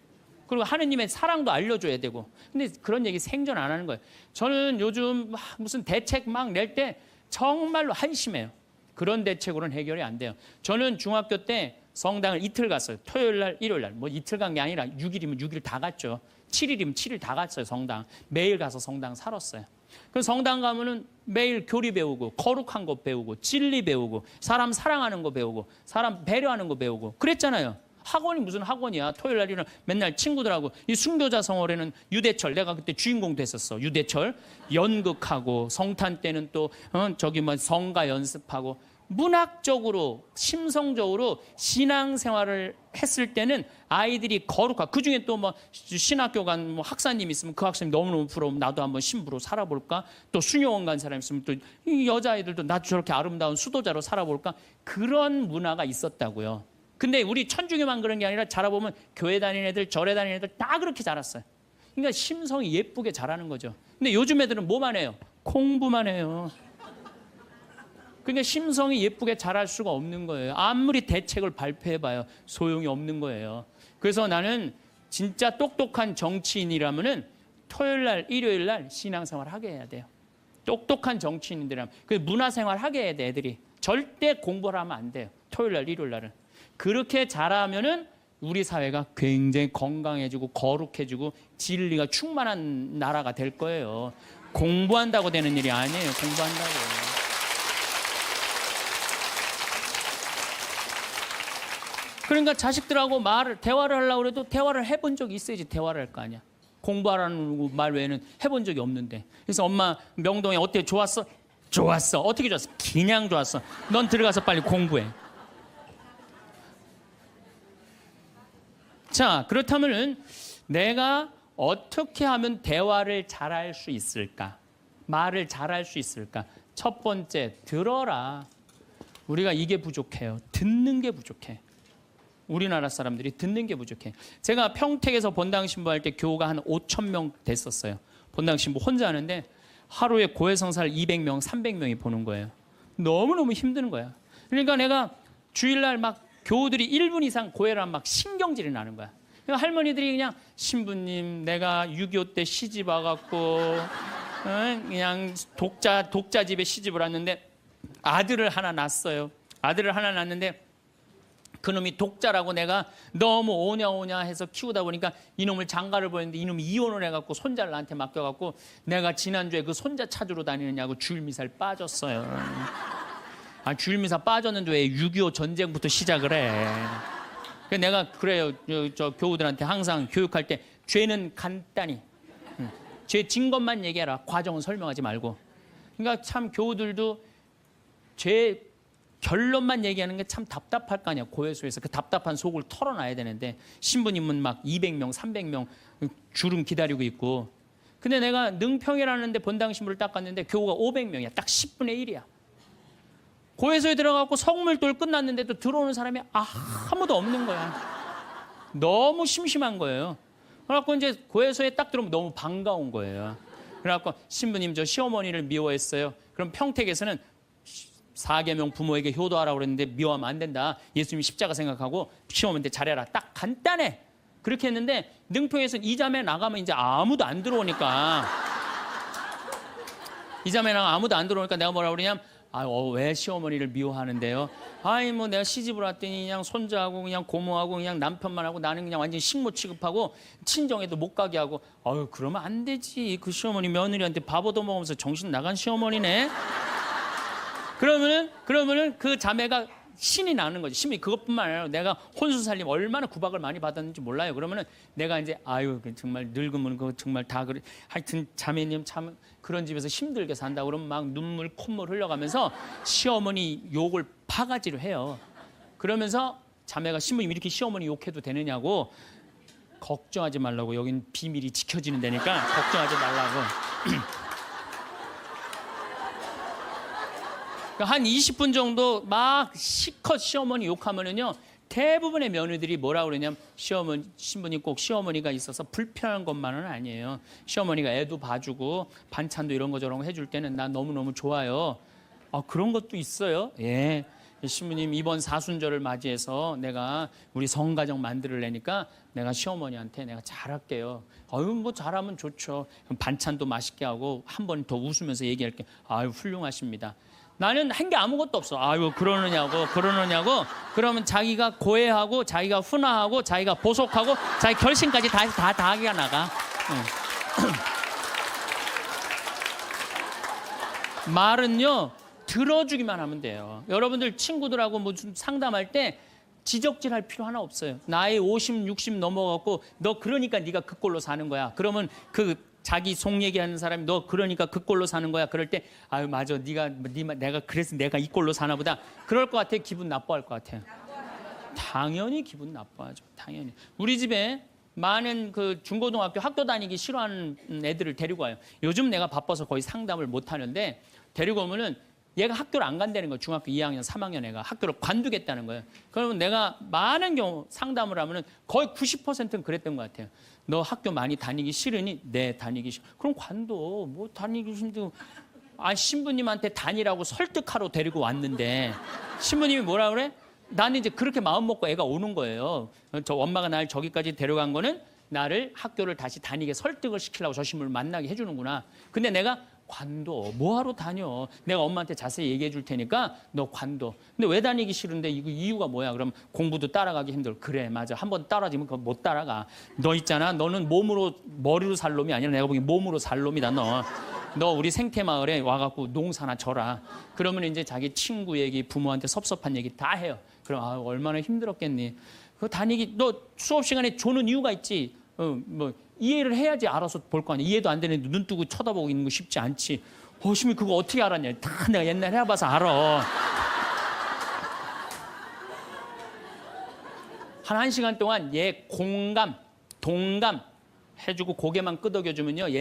그리고 하느님의 사랑도 알려줘야 되고. 근데 그런 얘기 생전 안 하는 거예요. 저는 요즘 무슨 대책 막 낼 때 정말로 한심해요. 그런 대책으로는 해결이 안 돼요. 저는 중학교 때 성당을 이틀 갔어요. 토요일 날, 일요일 날. 뭐 이틀 간 게 아니라 6일이면 6일 다 갔죠. 7일이면 7일 다 갔어요, 성당. 매일 가서 성당 살았어요. 그 성당 가면은 매일 교리 배우고, 거룩한 거 배우고, 진리 배우고, 사람 사랑하는 거 배우고, 사람 배려하는 거 배우고. 그랬잖아요. 학원이 무슨 학원이야. 토요일 날이는 맨날 친구들하고, 이 순교자 성월에는 유대철, 내가 그때 주인공 됐었어. 유대철 연극하고, 성탄 때는 또 저기 뭐 성가 연습하고, 문학적으로 심성적으로 신앙생활을 했을 때는 아이들이 거룩하고, 그중에 또 뭐 신학교 간 뭐 학사님 있으면 그 학사님 너무너무 부러우면 나도 한번 신부로 살아볼까, 또 수녀원 간 사람 있으면 또 이 여자아이들도 나도 저렇게 아름다운 수도자로 살아볼까, 그런 문화가 있었다고요. 근데 우리 천주교만 그런 게 아니라 자라보면 교회 다니는 애들, 절에 다니는 애들 다 그렇게 자랐어요. 그러니까 심성이 예쁘게 자라는 거죠. 근데 요즘 애들은 뭐만 해요? 공부만 해요. 그러니까 심성이 예쁘게 자랄 수가 없는 거예요. 아무리 대책을 발표해봐요. 소용이 없는 거예요. 그래서 나는 진짜 똑똑한 정치인이라면은 토요일 날, 일요일 날 신앙생활 하게 해야 돼요. 똑똑한 정치인들이라면. 그 문화생활 하게 해야 돼, 애들이. 절대 공부를 하면 안 돼요. 토요일 날, 일요일 날은. 그렇게 자라면은 우리 사회가 굉장히 건강해지고 거룩해지고 진리가 충만한 나라가 될 거예요. 공부한다고 되는 일이 아니에요. 공부한다고. 그러니까 자식들하고 대화를 하려고 해도 대화를 해본 적이 있어야지 대화를 할 거 아니야. 공부하라는 말 외에는 해본 적이 없는데. 그래서 엄마 명동에 어때? 좋았어? 좋았어. 어떻게 좋았어? 그냥 좋았어. 넌 들어가서 빨리 공부해. 자, 그렇다면은 내가 어떻게 하면 대화를 잘할 수 있을까? 말을 잘할 수 있을까? 첫 번째, 들어라. 우리가 이게 부족해요. 듣는 게 부족해. 우리나라 사람들이 듣는 게 부족해. 제가 평택에서 본당 신부할 때 교우가 한 5,000명 됐었어요. 본당 신부 혼자 하는데 하루에 고해성사를 200명, 300명이 보는 거예요. 너무너무 힘드는 거야. 그러니까 내가 주일날 막 교우들이 1분 이상 고해를 하면 막 신경질이 나는 거야. 그러니까 할머니들이 그냥 신부님 내가 6.25 때 시집 와갖고 그냥 독자 집에 시집을 왔는데 아들을 하나 낳았어요. 아들을 하나 낳았는데 그놈이 독자라고 내가 너무 오냐오냐 해서 키우다 보니까 이놈을 장가를 보냈는데 이놈이 이혼을 해갖고 손자를 나한테 맡겨갖고 내가 지난주에 그 손자 찾으러 다니느냐고 주일미사를 빠졌어요. 아, 주일미사 빠졌는데 왜 6.25 전쟁부터 시작을 해. 그래서 내가 그래요. 저 교우들한테 항상 교육할 때 죄는 간단히 죄 진 것만 얘기해라. 과정은 설명하지 말고. 그러니까 참 교우들도 죄 결론만 얘기하는 게 참 답답할 거 아니야. 고해소에서 그 답답한 속을 털어놔야 되는데 신부님은 막 200명, 300명 주름 기다리고 있고. 근데 내가 능평이라는 데 본당 신부를 딱 갔는데 교우가 500명이야. 딱 10분의 1이야. 고해소에 들어가고 성물돌 끝났는데도 들어오는 사람이 아무도 없는 거야. 너무 심심한 거예요. 그래갖고 이제 고해소에 딱 들어오면 너무 반가운 거예요. 그래갖고 신부님 저 시어머니를 미워했어요. 그럼 평택에서는 4계명 부모에게 효도하라고 그랬는데 미워하면 안 된다. 예수님이 십자가 생각하고 시어머니한테 잘해라. 딱 간단해. 그렇게 했는데 능평에서 이 자매 나가면 이제 아무도 안 들어오니까 이 자매 나가면 아무도 안 들어오니까 내가 뭐라 그러냐면 왜 시어머니를 미워하는데요? 아이 뭐 내가 시집을 왔더니 그냥 손자하고 그냥 고모하고 그냥 남편만 하고 나는 그냥 완전 식모 취급하고 친정에도 못 가게 하고. 그러면 안 되지. 그 시어머니 며느리한테 밥 얻어먹으면서 정신 나간 시어머니네. 그러면은 그 자매가 신이 나는 거지. 신이 그것뿐만 아니라 내가 혼수 살림 얼마나 구박을 많이 받았는지 몰라요. 그러면은 내가 이제 정말 늙으면 그거 정말 다 그래. 하여튼 자매님 참 그런 집에서 힘들게 산다 그러면 막 눈물 콧물 흘려가면서 시어머니 욕을 바가지로 해요. 그러면서 자매가 신부님 이렇게 시어머니 욕해도 되느냐고. 걱정하지 말라고. 여긴 비밀이 지켜지는 데니까 걱정하지 말라고. 한 20분 정도 막 시컷 시어머니 욕하면은요, 대부분의 며느리들이 뭐라 그러냐면 신부님 꼭 시어머니가 있어서 불편한 것만은 아니에요. 시어머니가 애도 봐주고 반찬도 이런 거 저런 거 해줄 때는 나 너무너무 좋아요. 그런 것도 있어요. 예. 신부님 이번 사순절을 맞이해서 내가 우리 성가정 만들려니까 내가 시어머니한테 내가 잘할게요. 뭐 잘하면 좋죠. 반찬도 맛있게 하고 한 번 더 웃으면서 얘기할게. 훌륭하십니다. 나는 한 게 아무것도 없어. 그러느냐고. 그러면 자기가 고해하고 자기가 훈화하고 자기가 보속하고 자기 결심까지 다 하기가 나가. 말은요 들어주기만 하면 돼요. 여러분들 친구들하고 뭐 좀 상담할 때 지적질할 필요 하나 없어요. 나이 50, 60 넘어갖고 너 그러니까 네가 그 꼴로 사는 거야. 그러면 자기 속 얘기하는 사람이 너 그러니까 그 꼴로 사는 거야. 그럴 때 맞아. 내가 그래서 내가 이 꼴로 사나 보다. 그럴 것 같아. 기분 나빠할 것 같아요. 당연히 기분 나빠하죠. 당연히. 우리 집에 많은 그 중고등학교 학교 다니기 싫어하는 애들을 데리고 와요. 요즘 내가 바빠서 거의 상담을 못 하는데 데리고 오면은 얘가 학교를 안 간다는 거예요. 중학교 2학년, 3학년 애가 학교를 관두겠다는 거예요. 그러면 내가 많은 경우 상담을 하면은 거의 90%는 그랬던 것 같아요. 너 학교 많이 다니기 싫으니? 네, 다니기 싫어. 그럼 관둬. 뭐 다니기 힘들고. 신부님한테 다니라고 설득하러 데리고 왔는데 신부님이 뭐라 그래? 나는 이제 그렇게 마음 먹고 애가 오는 거예요. 저 엄마가 날 저기까지 데려간 거는 나를 학교를 다시 다니게 설득을 시키려고 저 신부를 만나게 해주는구나. 근데 내가 관둬. 뭐하러 다녀? 내가 엄마한테 자세히 얘기해 줄 테니까 너 관둬. 근데 왜 다니기 싫은데 이유가 뭐야? 그럼 공부도 따라가기 힘들어. 그래, 맞아. 한번 따라지면 그거 못 따라가. 너 있잖아. 너는 머리로 살 놈이 아니라 내가 보기엔 몸으로 살 놈이다, 너. 너 우리 생태마을에 와갖고 농사나 져라. 그러면 이제 자기 친구 얘기, 부모한테 섭섭한 얘기 다 해요. 그럼 얼마나 힘들었겠니? 그 다니기, 너 수업 시간에 조는 이유가 있지. 이해를 해야지 알아서 볼 거 아니야. 이해도 안 되는데 눈 뜨고 쳐다보고 있는 거 쉽지 않지. 신부 그거 어떻게 알았냐. 다 내가 옛날에 해봐서 알아. 한 1시간 동안 얘 공감, 동감 해주고 고개만 끄덕여주면요. 얘